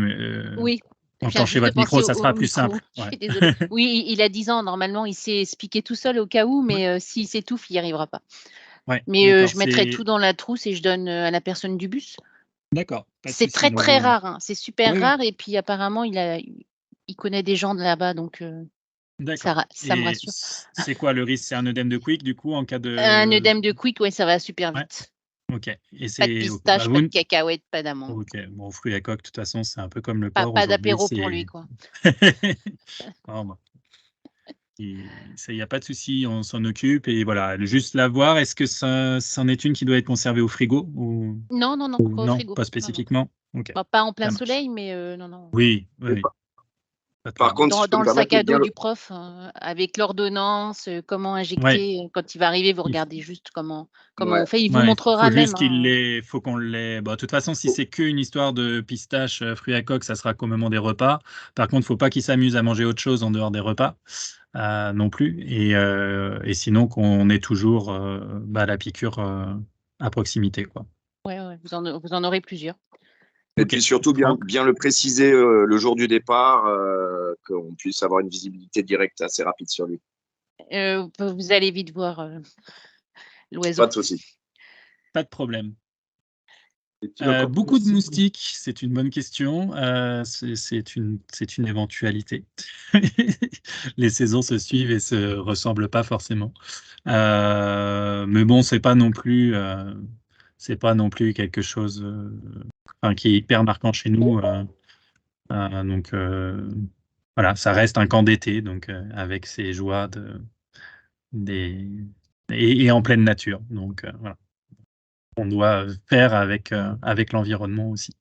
Speaker 7: Oui, je viens
Speaker 1: enclencher
Speaker 7: juste de
Speaker 1: votre micro,
Speaker 7: penser
Speaker 1: ça
Speaker 7: au
Speaker 1: sera plus
Speaker 7: micro.
Speaker 1: simple.
Speaker 7: Je
Speaker 1: Ouais.
Speaker 7: suis désolée. Oui, il a 10 ans, normalement, il sait se piquer tout seul au cas où, mais s'il s'étouffe, il n'y arrivera pas.
Speaker 1: Ouais,
Speaker 7: Mais
Speaker 1: d'accord,
Speaker 7: je mettrai tout dans la trousse et je donne à la personne du bus.
Speaker 1: D'accord, pas de
Speaker 7: C'est
Speaker 1: souci.
Speaker 7: très,
Speaker 1: Donc
Speaker 7: très rare, hein, c'est super
Speaker 1: Oui, oui.
Speaker 7: rare et puis apparemment, il connaît des gens de là-bas, donc
Speaker 1: D'accord.
Speaker 7: ça me
Speaker 1: Et
Speaker 7: rassure.
Speaker 1: c'est quoi le risque? C'est un œdème de Quick, du coup, en cas
Speaker 7: Un
Speaker 1: de...
Speaker 7: œdème de Quick, ouais, ça va super
Speaker 1: Ouais,
Speaker 7: vite.
Speaker 1: OK. Et
Speaker 7: Pas de
Speaker 1: c'est... Bah,
Speaker 7: pistache, pas de cacahuètes, pas d'amande.
Speaker 1: OK. Bon, fruits à coque, de toute façon, c'est un peu comme le
Speaker 7: Pas
Speaker 1: porc aujourd'hui.
Speaker 7: d'apéro pour lui, quoi.
Speaker 1: Non, bon. Ça, il n'y a pas de souci, on s'en occupe. Et voilà, juste la voir, est-ce que c'en est une qui doit être conservée au frigo ou
Speaker 7: Non, pas au
Speaker 1: non,
Speaker 7: frigo.
Speaker 1: pas
Speaker 7: Non, non.
Speaker 1: spécifiquement? OK,
Speaker 7: Bah, pas en plein
Speaker 1: ça marche.
Speaker 7: soleil, mais non.
Speaker 1: Oui,
Speaker 2: Et
Speaker 1: oui, pas de
Speaker 2: Par
Speaker 1: problème.
Speaker 2: contre, si je peux
Speaker 7: Dans
Speaker 2: me
Speaker 7: le
Speaker 2: permettre
Speaker 7: sac
Speaker 2: de
Speaker 7: à
Speaker 2: bien
Speaker 7: dos du prof, avec l'ordonnance, comment
Speaker 1: Ouais,
Speaker 7: injecter. Quand il va arriver, vous
Speaker 1: il faut...
Speaker 7: regardez juste comment
Speaker 2: Ouais.
Speaker 7: on fait. Il vous
Speaker 1: Ouais,
Speaker 7: montrera
Speaker 1: faut
Speaker 7: même.
Speaker 1: juste faut qu'on l'ait. Bon, de toute façon, si
Speaker 2: Faut-
Speaker 1: c'est qu'une histoire de pistache, fruits à coque, ça sera qu'au moment des repas. Par contre, faut pas qu'il s'amuse à manger autre chose en dehors des repas non plus. Et sinon, qu'on ait toujours la piqûre à proximité, quoi.
Speaker 7: Ouais, vous en aurez plusieurs.
Speaker 2: Et
Speaker 1: Ok.
Speaker 2: puis surtout,
Speaker 1: Franck.
Speaker 2: bien le préciser le jour du départ, qu'on puisse avoir une visibilité directe assez rapide sur lui.
Speaker 7: Vous allez vite voir l'oiseau.
Speaker 2: Pas de souci.
Speaker 1: Pas de problème.
Speaker 3: Et tu vas
Speaker 1: Beaucoup de moustiques, c'est une bonne question. C'est une éventualité. Les saisons se suivent et se ressemblent pas forcément. Mais bon, c'est pas non plus quelque chose qui est hyper marquant chez nous. Donc voilà, ça reste un camp d'été, donc avec ses joies et en pleine nature. Donc voilà. On doit faire avec l'environnement aussi.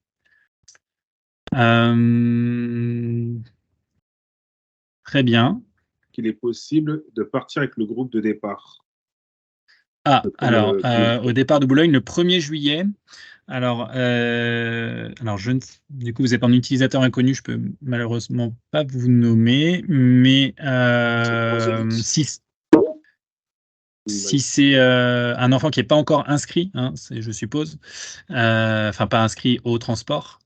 Speaker 1: Très bien.
Speaker 3: qu'il est possible de partir avec le groupe de départ.
Speaker 1: Alors,
Speaker 3: Le
Speaker 1: au départ de Boulogne, le 1er juillet. Alors, du coup, vous êtes un utilisateur inconnu, je peux malheureusement pas vous nommer, mais si c'est un enfant qui n'est pas encore inscrit, hein, je suppose, enfin pas inscrit au transport,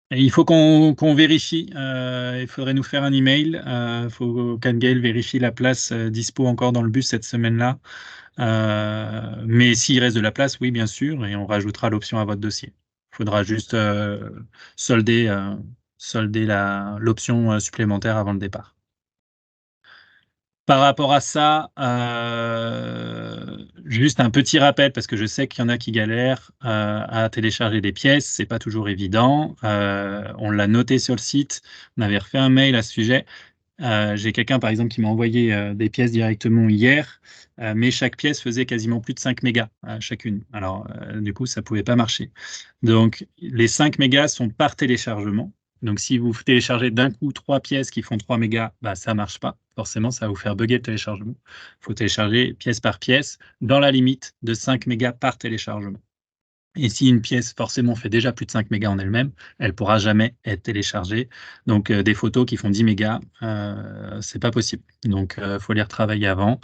Speaker 1: il faut qu'on vérifie. Il faudrait nous faire un email. Il faut qu'Anne-Gaëlle vérifie la place dispo encore dans le bus cette semaine-là. Mais s'il reste de la place, oui, bien sûr, et on rajoutera l'option à votre dossier. Il faudra juste solder l'option supplémentaire avant le départ. Par rapport à ça, juste un petit rappel, parce que je sais qu'il y en a qui galèrent à télécharger des pièces, c'est pas toujours évident. On l'a noté sur le site, on avait refait un mail à ce sujet. J'ai quelqu'un, par exemple, qui m'a envoyé des pièces directement hier, mais chaque pièce faisait quasiment plus de 5 mégas chacune. Alors, du coup, ça pouvait pas marcher. Donc, les 5 mégas sont par téléchargement. Donc, si vous téléchargez d'un coup 3 pièces qui font 3 mégas, ça ne marche pas. Forcément, ça va vous faire bugger le téléchargement. Il faut télécharger pièce par pièce dans la limite de 5 mégas par téléchargement. Et si une pièce forcément fait déjà plus de 5 mégas en elle-même, elle ne pourra jamais être téléchargée. Donc, des photos qui font 10 mégas, c'est pas possible. Donc, il faut les retravailler avant.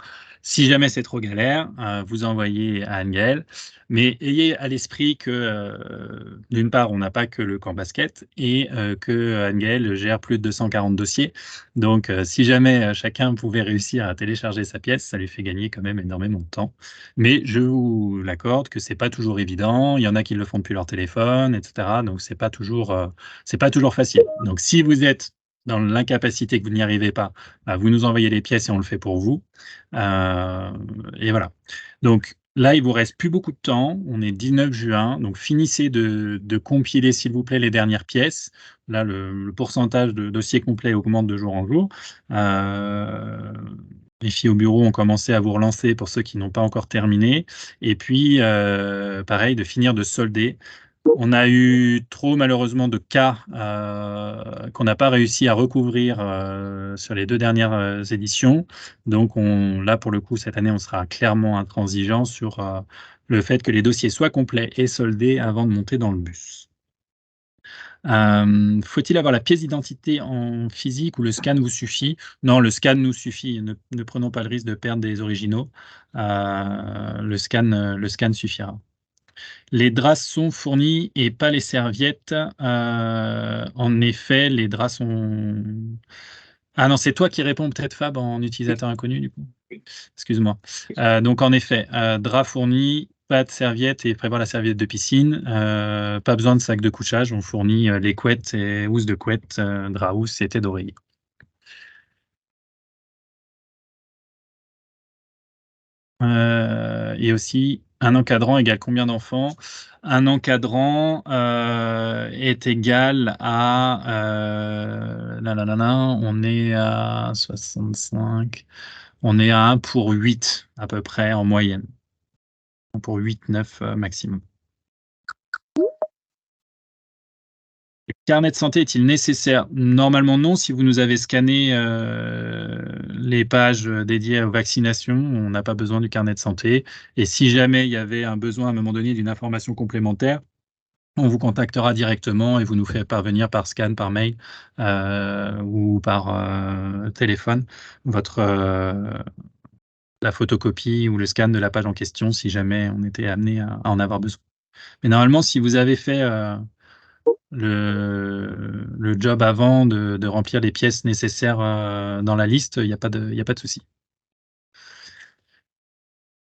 Speaker 1: Si jamais c'est trop galère, vous envoyez à Anne-Gaëlle, mais ayez à l'esprit que, d'une part, on n'a pas que le camp basket et que Anne-Gaëlle gère plus de 240 dossiers. Donc, si jamais chacun pouvait réussir à télécharger sa pièce, ça lui fait gagner quand même énormément de temps. Mais je vous l'accorde que c'est pas toujours évident. Il y en a qui le font depuis leur téléphone, etc. Donc, c'est pas toujours facile. Donc, si vous êtes dans l'incapacité que vous n'y arrivez pas, bah, vous nous envoyez les pièces et on le fait pour vous. Et voilà. Donc là, il vous reste plus beaucoup de temps. On est 19 juin. Donc finissez de compiler, s'il vous plaît, les dernières pièces. Là, le pourcentage de dossiers complets augmente de jour en jour. Les filles au bureau ont commencé à vous relancer pour ceux qui n'ont pas encore terminé. Et puis, pareil, de finir de solder. On a eu trop malheureusement de cas qu'on n'a pas réussi à recouvrir sur les 2 dernières éditions. Donc là, pour le coup, cette année, on sera clairement intransigeant sur le fait que les dossiers soient complets et soldés avant de monter dans le bus. Faut-il avoir la pièce d'identité en physique ou le scan vous suffit? Non, le scan nous suffit. Ne prenons pas le risque de perdre des originaux. Le scan suffira. Les draps sont fournis et pas les serviettes. En effet, les draps sont... Ah non, c'est toi qui réponds peut-être, Fab, en utilisateur inconnu, du coup. Excuse-moi. Donc, en effet, draps fournis, pas de serviette et prévoir la serviette de piscine. Pas besoin de sac de couchage. On fournit les couettes et housses de couette, draps housses et têtes d'oreiller. Et aussi, un encadrant égale combien d'enfants? Un encadrant est égal à... on est à 65. On est à 1 pour 8 à peu près en moyenne. 1 pour 8, 9 maximum. Le carnet de santé est-il nécessaire? Normalement non, si vous nous avez scanné les pages dédiées aux vaccinations, on n'a pas besoin du carnet de santé. Et si jamais il y avait un besoin à un moment donné d'une information complémentaire, on vous contactera directement et vous nous faites parvenir par scan, par mail ou par téléphone la photocopie ou le scan de la page en question si jamais on était amené à en avoir besoin. Mais normalement, si vous avez fait le job avant de remplir les pièces nécessaires dans la liste, il n'y a pas de souci.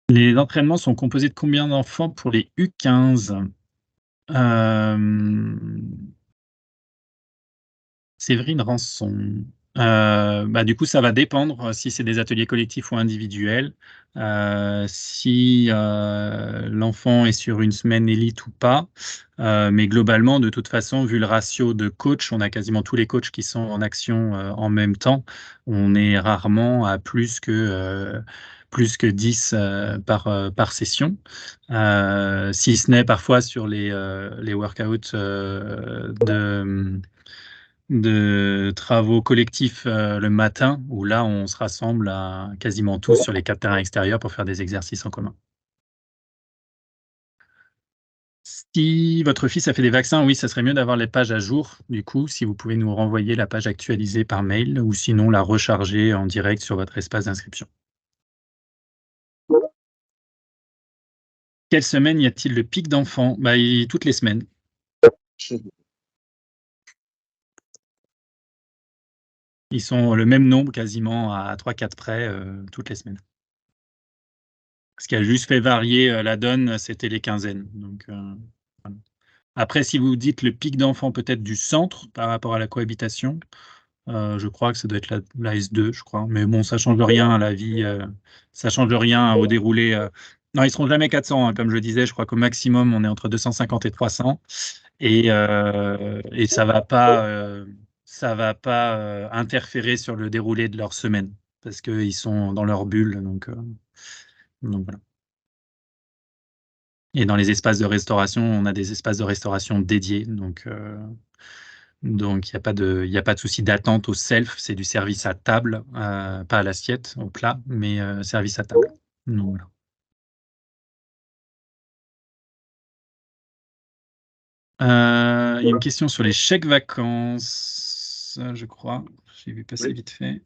Speaker 1: Les entraînements sont composés de combien d'enfants pour les U15? Séverine Rançon. Du coup, ça va dépendre si c'est des ateliers collectifs ou individuels, si l'enfant est sur une semaine élite ou pas. Mais globalement, de toute façon, vu le ratio de coachs, on a quasiment tous les coachs qui sont en action en même temps. On est rarement à plus que 10 par session. Si ce n'est parfois sur les workouts de travaux collectifs le matin, où là, on se rassemble quasiment tous sur les 4 terrains extérieurs pour faire des exercices en commun. Si votre fils a fait des vaccins, oui, ça serait mieux d'avoir les pages à jour. Du coup, si vous pouvez nous renvoyer la page actualisée par mail ou sinon la recharger en direct sur votre espace d'inscription. Quelle semaine y a-t-il le pic d'enfants? Toutes les semaines. Ils sont le même nombre, quasiment à 3-4 près, toutes les semaines. Ce qui a juste fait varier la donne, c'était les quinzaines. Donc, voilà. Après, si vous dites le pic d'enfants peut-être du centre par rapport à la cohabitation, je crois que ça doit être la S2, je crois. Mais bon, ça ne change rien à la vie, ça ne change rien au déroulé. Non, ils ne seront jamais 400, hein, comme je le disais. Je crois qu'au maximum, on est entre 250 et 300. Et ça va pas interférer sur le déroulé de leur semaine parce qu'ils sont dans leur bulle. Donc voilà. Et dans les espaces de restauration, on a des espaces de restauration dédiés. Donc il n'y a pas de souci d'attente au self. C'est du service à table, pas à l'assiette, au plat, mais service à table. Donc, voilà. Il y a une question sur les chèques vacances, je crois. J'ai vu passer vite fait.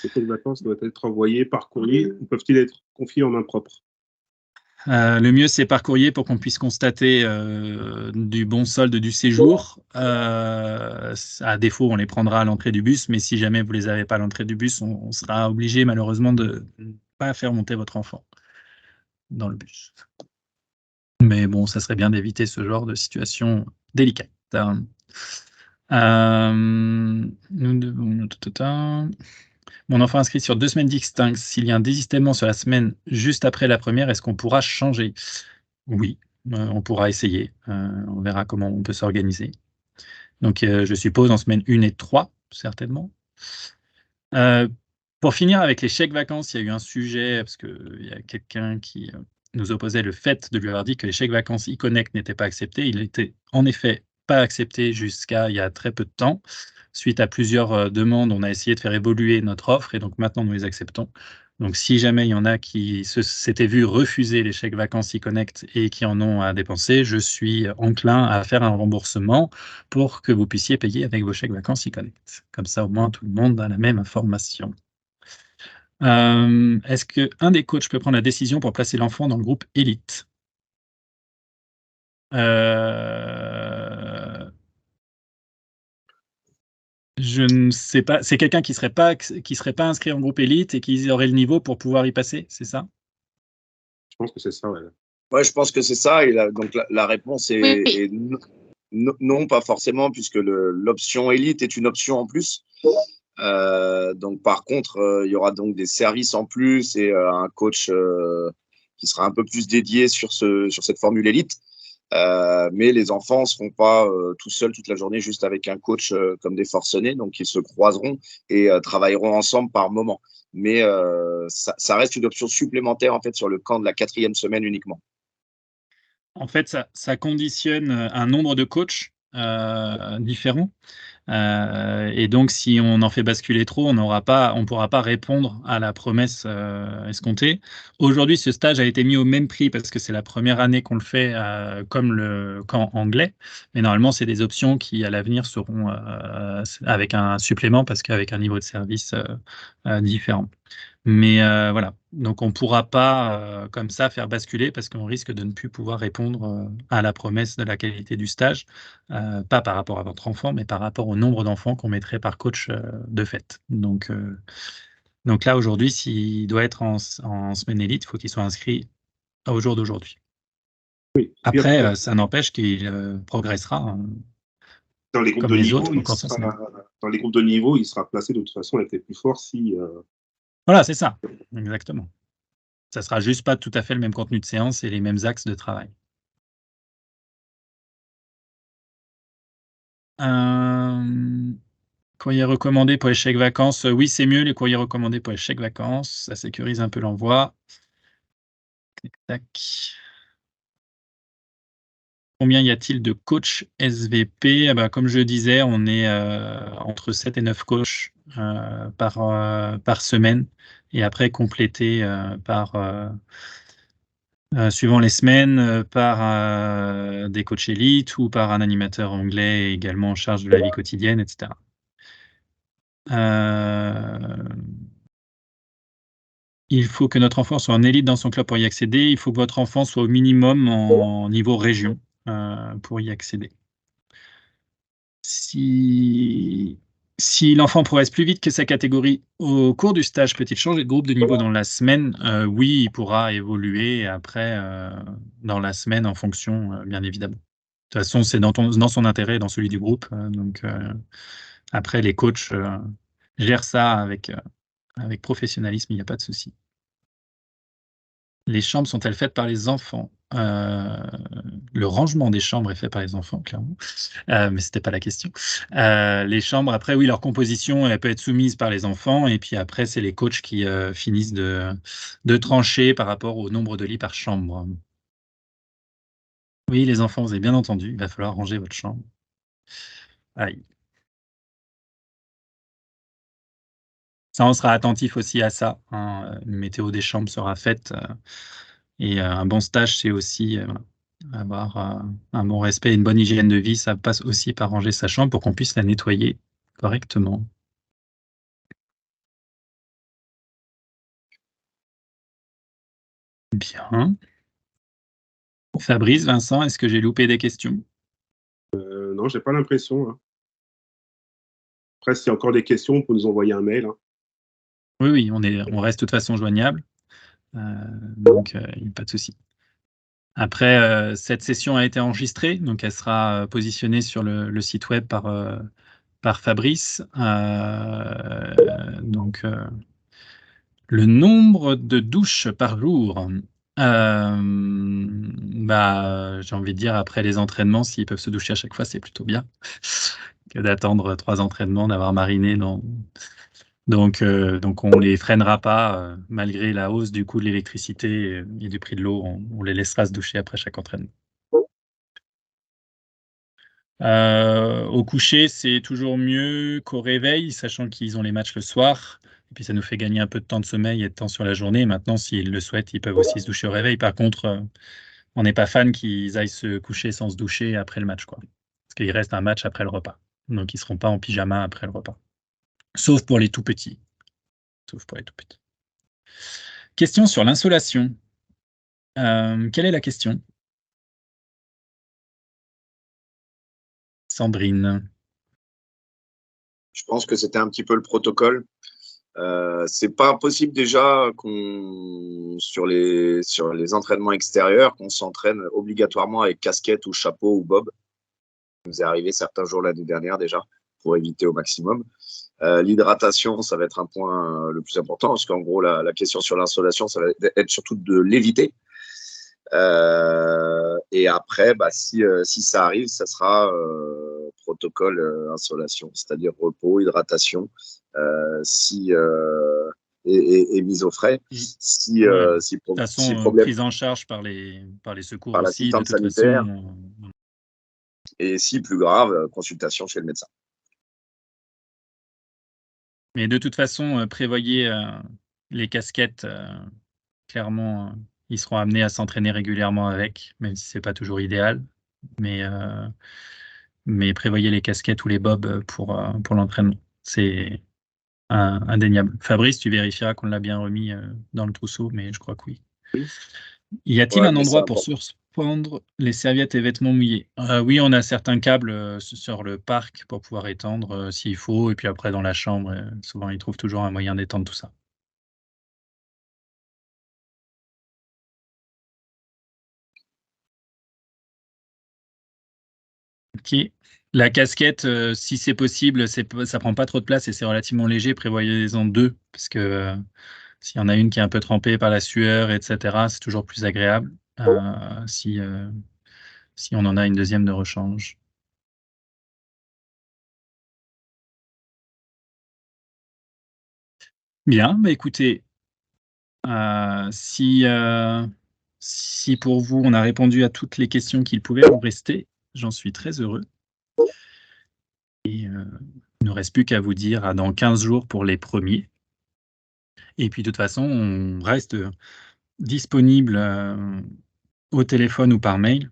Speaker 3: Les chèques vacances doivent être envoyés par courrier ou peuvent-ils être confié en main propre?
Speaker 1: Le mieux, c'est par courrier pour qu'on puisse constater du bon solde du séjour. À défaut, on les prendra à l'entrée du bus, mais si jamais vous les avez pas à l'entrée du bus, on sera obligé malheureusement de ne pas faire monter votre enfant dans le bus. Mais bon, ça serait bien d'éviter ce genre de situation délicate. Nous devons... Mon enfant inscrit sur 2 semaines distinctes. S'il y a un désistement sur la semaine juste après la première, est-ce qu'on pourra changer? Oui, on pourra essayer. On verra comment on peut s'organiser. Donc, je suppose en semaine 1 et 3, certainement. Pour finir avec les chèques vacances, il y a eu un sujet, parce qu'il y a quelqu'un qui nous opposait le fait de lui avoir dit que les chèques vacances e-Connect n'étaient pas acceptés. Il était en effet pas accepté jusqu'à il y a très peu de temps. Suite à plusieurs demandes, on a essayé de faire évoluer notre offre et donc maintenant nous les acceptons. Donc si jamais il y en a qui s'étaient vus refuser les chèques vacances e-Connect et qui en ont à dépenser, je suis enclin à faire un remboursement pour que vous puissiez payer avec vos chèques vacances e-Connect. Comme ça, au moins, tout le monde a la même information. Est-ce qu'un des coachs peut prendre la décision pour placer l'enfant dans le groupe élite? Je ne sais pas. C'est quelqu'un qui serait pas inscrit en groupe élite et qui aurait le niveau pour pouvoir y passer, c'est ça?
Speaker 3: Je pense que c'est ça, ouais.
Speaker 2: Ouais, je pense que c'est ça. Et donc la réponse est,
Speaker 7: Oui.
Speaker 2: est non, pas forcément, puisque l'option élite est une option en plus. Donc par contre, il y aura donc des services en plus et un coach qui sera un peu plus dédié sur cette formule élite. Mais les enfants ne seront pas tout seuls toute la journée juste avec un coach comme des forcenés, donc ils se croiseront et travailleront ensemble par moment. Mais ça reste une option supplémentaire en fait sur le camp de la 4e semaine uniquement.
Speaker 1: En fait, ça conditionne un nombre de coachs différents. Et donc, si on en fait basculer trop, on ne pourra pas répondre à la promesse escomptée. Aujourd'hui, ce stage a été mis au même prix parce que c'est la première année qu'on le fait comme le camp anglais. Mais normalement, c'est des options qui, à l'avenir, seront avec un supplément parce qu'avec un niveau de service différent. Mais voilà, donc on ne pourra pas comme ça faire basculer parce qu'on risque de ne plus pouvoir répondre à la promesse de la qualité du stage, pas par rapport à votre enfant, mais par rapport au nombre d'enfants qu'on mettrait par coach de fait. Donc là, aujourd'hui, s'il doit être en semaine élite, il faut qu'il soit inscrit au jour d'aujourd'hui.
Speaker 3: Oui.
Speaker 1: Après, ça n'empêche qu'il progressera
Speaker 3: dans les groupes
Speaker 1: comme
Speaker 3: de
Speaker 1: les
Speaker 3: niveau,
Speaker 1: autres.
Speaker 3: dans les groupes de niveau, il sera placé de toute façon avec les plus forts si.
Speaker 1: Voilà, c'est ça, exactement. Ça sera juste pas tout à fait le même contenu de séance et les mêmes axes de travail. Courrier recommandé pour les chèques vacances. Oui, c'est mieux les courriers recommandés pour les chèques vacances. Ça sécurise un peu l'envoi. Tac. Combien y a-t-il de coachs SVP? Comme je disais, on est entre 7 et 9 coachs par semaine et après complété suivant les semaines, par des coachs élites ou par un animateur anglais également en charge de la vie quotidienne, etc. Il faut que notre enfant soit en élite dans son club pour y accéder. Il faut que votre enfant soit au minimum en niveau région pour y accéder. Si l'enfant progresse plus vite que sa catégorie au cours du stage, peut-il changer de groupe de niveau dans la semaine? Oui, il pourra évoluer après dans la semaine en fonction, bien évidemment. De toute façon, c'est dans son intérêt et dans celui du groupe. Donc après, les coachs gèrent ça avec professionnalisme, il n'y a pas de souci. Les chambres sont-elles faites par les enfants? Le rangement des chambres est fait par les enfants, clairement, mais c'était pas la question. Les chambres, après, oui, leur composition, elle peut être soumise par les enfants, et puis après, c'est les coachs qui finissent de trancher par rapport au nombre de lits par chambre. Oui, les enfants, vous avez bien entendu, il va falloir ranger votre chambre. Aïe. Ça, on sera attentif aussi à ça, hein. Une météo des chambres sera faite, et un bon stage, c'est aussi avoir un bon respect et une bonne hygiène de vie. Ça passe aussi par ranger sa chambre pour qu'on puisse la nettoyer correctement. Bien. Fabrice, Vincent, est-ce que j'ai loupé des questions?
Speaker 3: Non, j'ai pas l'impression, hein. Après, s'il y a encore des questions, on peut nous envoyer un mail, hein.
Speaker 1: Oui, on reste de toute façon joignable. Donc, il n'y a pas de souci. Après, cette session a été enregistrée, donc elle sera positionnée sur le site web par Fabrice. Donc, le nombre de douches par jour. J'ai envie de dire, après les entraînements, s'ils peuvent se doucher à chaque fois, c'est plutôt bien que d'attendre 3 entraînements, d'avoir mariné dans. Donc, on les freinera pas, malgré la hausse du coût de l'électricité et du prix de l'eau, on les laissera se doucher après chaque entraînement. Au coucher, c'est toujours mieux qu'au réveil, sachant qu'ils ont les matchs le soir. Et puis ça nous fait gagner un peu de temps de sommeil et de temps sur la journée. Maintenant, s'ils le souhaitent, ils peuvent aussi se doucher au réveil. Par contre, on n'est pas fan qu'ils aillent se coucher sans se doucher après le match, quoi. Parce qu'il reste un match après le repas. Donc ils ne seront pas en pyjama après le repas. Sauf pour les tout petits. Question sur l'insolation. Quelle est la question? Sandrine.
Speaker 2: Je pense que c'était un petit peu le protocole. C'est pas possible déjà sur les entraînements extérieurs qu'on s'entraîne obligatoirement avec casquette ou chapeau ou bob. Ça nous est arrivé certains jours l'année dernière déjà pour éviter au maximum. L'hydratation, ça va être un point le plus important parce qu'en gros la question sur l'insolation, ça va être surtout de l'éviter. Et après, si ça arrive, ça sera protocole insolation, c'est-à-dire repos, hydratation, et mise au frais.
Speaker 1: De toute façon,
Speaker 2: problème,
Speaker 1: prise en charge par les secours
Speaker 2: par
Speaker 1: aussi, de toute
Speaker 2: sanitaire,
Speaker 1: façon.
Speaker 2: Et si plus grave, consultation chez le médecin.
Speaker 1: Mais de toute façon, prévoyez les casquettes. Clairement, ils seront amenés à s'entraîner régulièrement avec, même si c'est pas toujours idéal. Mais prévoyez les casquettes ou les bobs pour l'entraînement. C'est indéniable. Fabrice, tu vérifieras qu'on l'a bien remis dans le trousseau, mais je crois que oui. Y a-t-il un endroit pour suspendre les serviettes et vêtements mouillés? Oui, on a certains câbles sur le parc pour pouvoir étendre s'il faut, et puis après dans la chambre, souvent ils trouvent toujours un moyen d'étendre tout ça. Ok. La casquette, si c'est possible, ça prend pas trop de place et c'est relativement léger, prévoyez-en 2, parce que s'il y en a une qui est un peu trempée par la sueur, etc., c'est toujours plus agréable si on en a une deuxième de rechange. Bien, écoutez, si pour vous, on a répondu à toutes les questions qu'il pouvait vous rester, j'en suis très heureux. Et il ne nous reste plus qu'à vous dire à dans 15 jours pour les premiers. Et puis de toute façon, on reste disponible au téléphone ou par mail.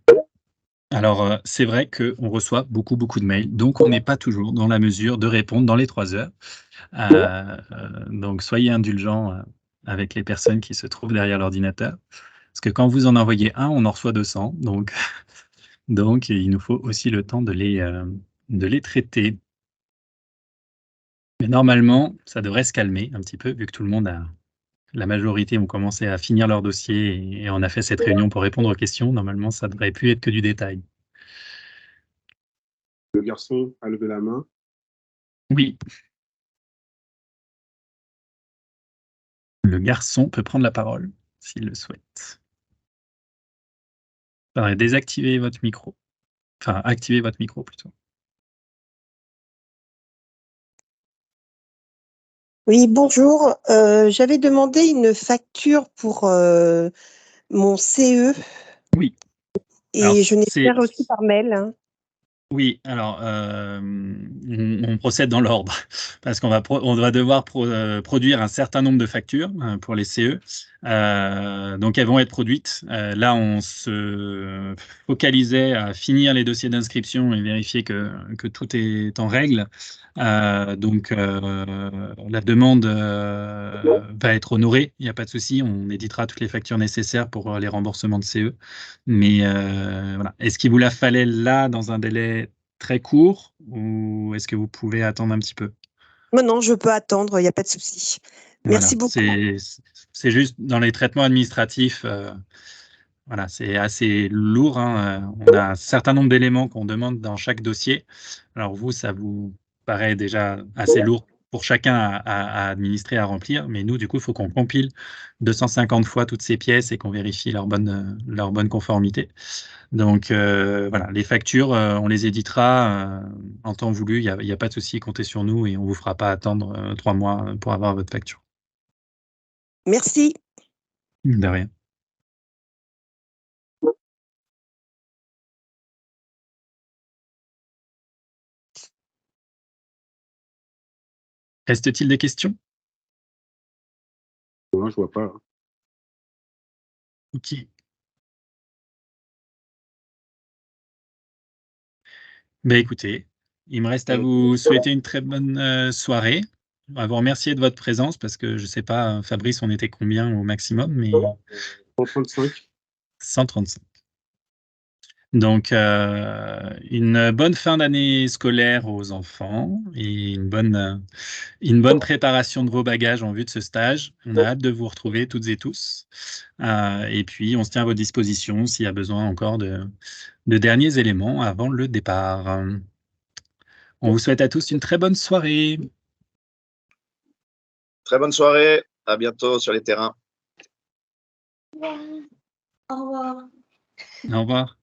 Speaker 1: Alors, c'est vrai qu'on reçoit beaucoup de mails, donc on n'est pas toujours dans la mesure de répondre dans les 3 heures. Donc, soyez indulgents avec les personnes qui se trouvent derrière l'ordinateur. Parce que quand vous en envoyez un, on en reçoit 200. Donc il nous faut aussi le temps de les traiter. Mais normalement, ça devrait se calmer un petit peu, vu que tout le monde la majorité ont commencé à finir leur dossier et on a fait cette réunion pour répondre aux questions. Normalement, ça devrait plus être que du détail.
Speaker 3: Le garçon a levé la main.
Speaker 1: Oui. Le garçon peut prendre la parole s'il le souhaite. Il faudrait désactiver votre micro. Enfin, activer votre micro plutôt.
Speaker 8: Oui, bonjour. J'avais demandé une facture pour mon CE.
Speaker 1: Oui.
Speaker 8: Et
Speaker 1: alors,
Speaker 8: je n'ai pas reçu par mail. Hein.
Speaker 1: Oui, alors on procède dans l'ordre parce qu'on va devoir produire un certain nombre de factures pour les CE. Donc elles vont être produites. Là, on se focalisait à finir les dossiers d'inscription et vérifier que tout est en règle Donc, la demande va être honorée, il n'y a pas de souci, on éditera toutes les factures nécessaires pour les remboursements de CE. Mais voilà. Est-ce qu'il vous la fallait là dans un délai très court ou est-ce que vous pouvez attendre un petit peu?
Speaker 8: Non, je peux attendre, il n'y a pas de souci. Merci
Speaker 1: Voilà,
Speaker 8: beaucoup.
Speaker 1: c'est juste dans les traitements administratifs, voilà, c'est assez lourd, hein. On a un certain nombre d'éléments qu'on demande dans chaque dossier. Alors vous, ça vous paraît déjà assez lourd pour chacun à administrer, à remplir, mais nous, du coup, il faut qu'on compile 250 fois toutes ces pièces et qu'on vérifie leur bonne conformité. Donc voilà, les factures, on les éditera en temps voulu, il y a pas de souci, comptez sur nous et on vous fera pas attendre 3 mois pour avoir votre facture.
Speaker 8: Merci.
Speaker 1: De rien. Reste-t-il des questions?
Speaker 3: Non, je vois pas.
Speaker 1: Ok. Ben écoutez, il me reste à vous souhaiter une très bonne soirée, à vous remercier de votre présence parce que je sais pas, Fabrice, on était combien au maximum, mais
Speaker 3: 135.
Speaker 1: 135. Donc, une bonne fin d'année scolaire aux enfants et une bonne préparation de vos bagages en vue de ce stage. On a hâte de vous retrouver toutes et tous. Et puis, on se tient à votre disposition s'il y a besoin encore de derniers éléments avant le départ. On vous souhaite à tous une très bonne soirée.
Speaker 2: Très bonne soirée. À bientôt sur les terrains.
Speaker 5: Au revoir.
Speaker 1: Au revoir.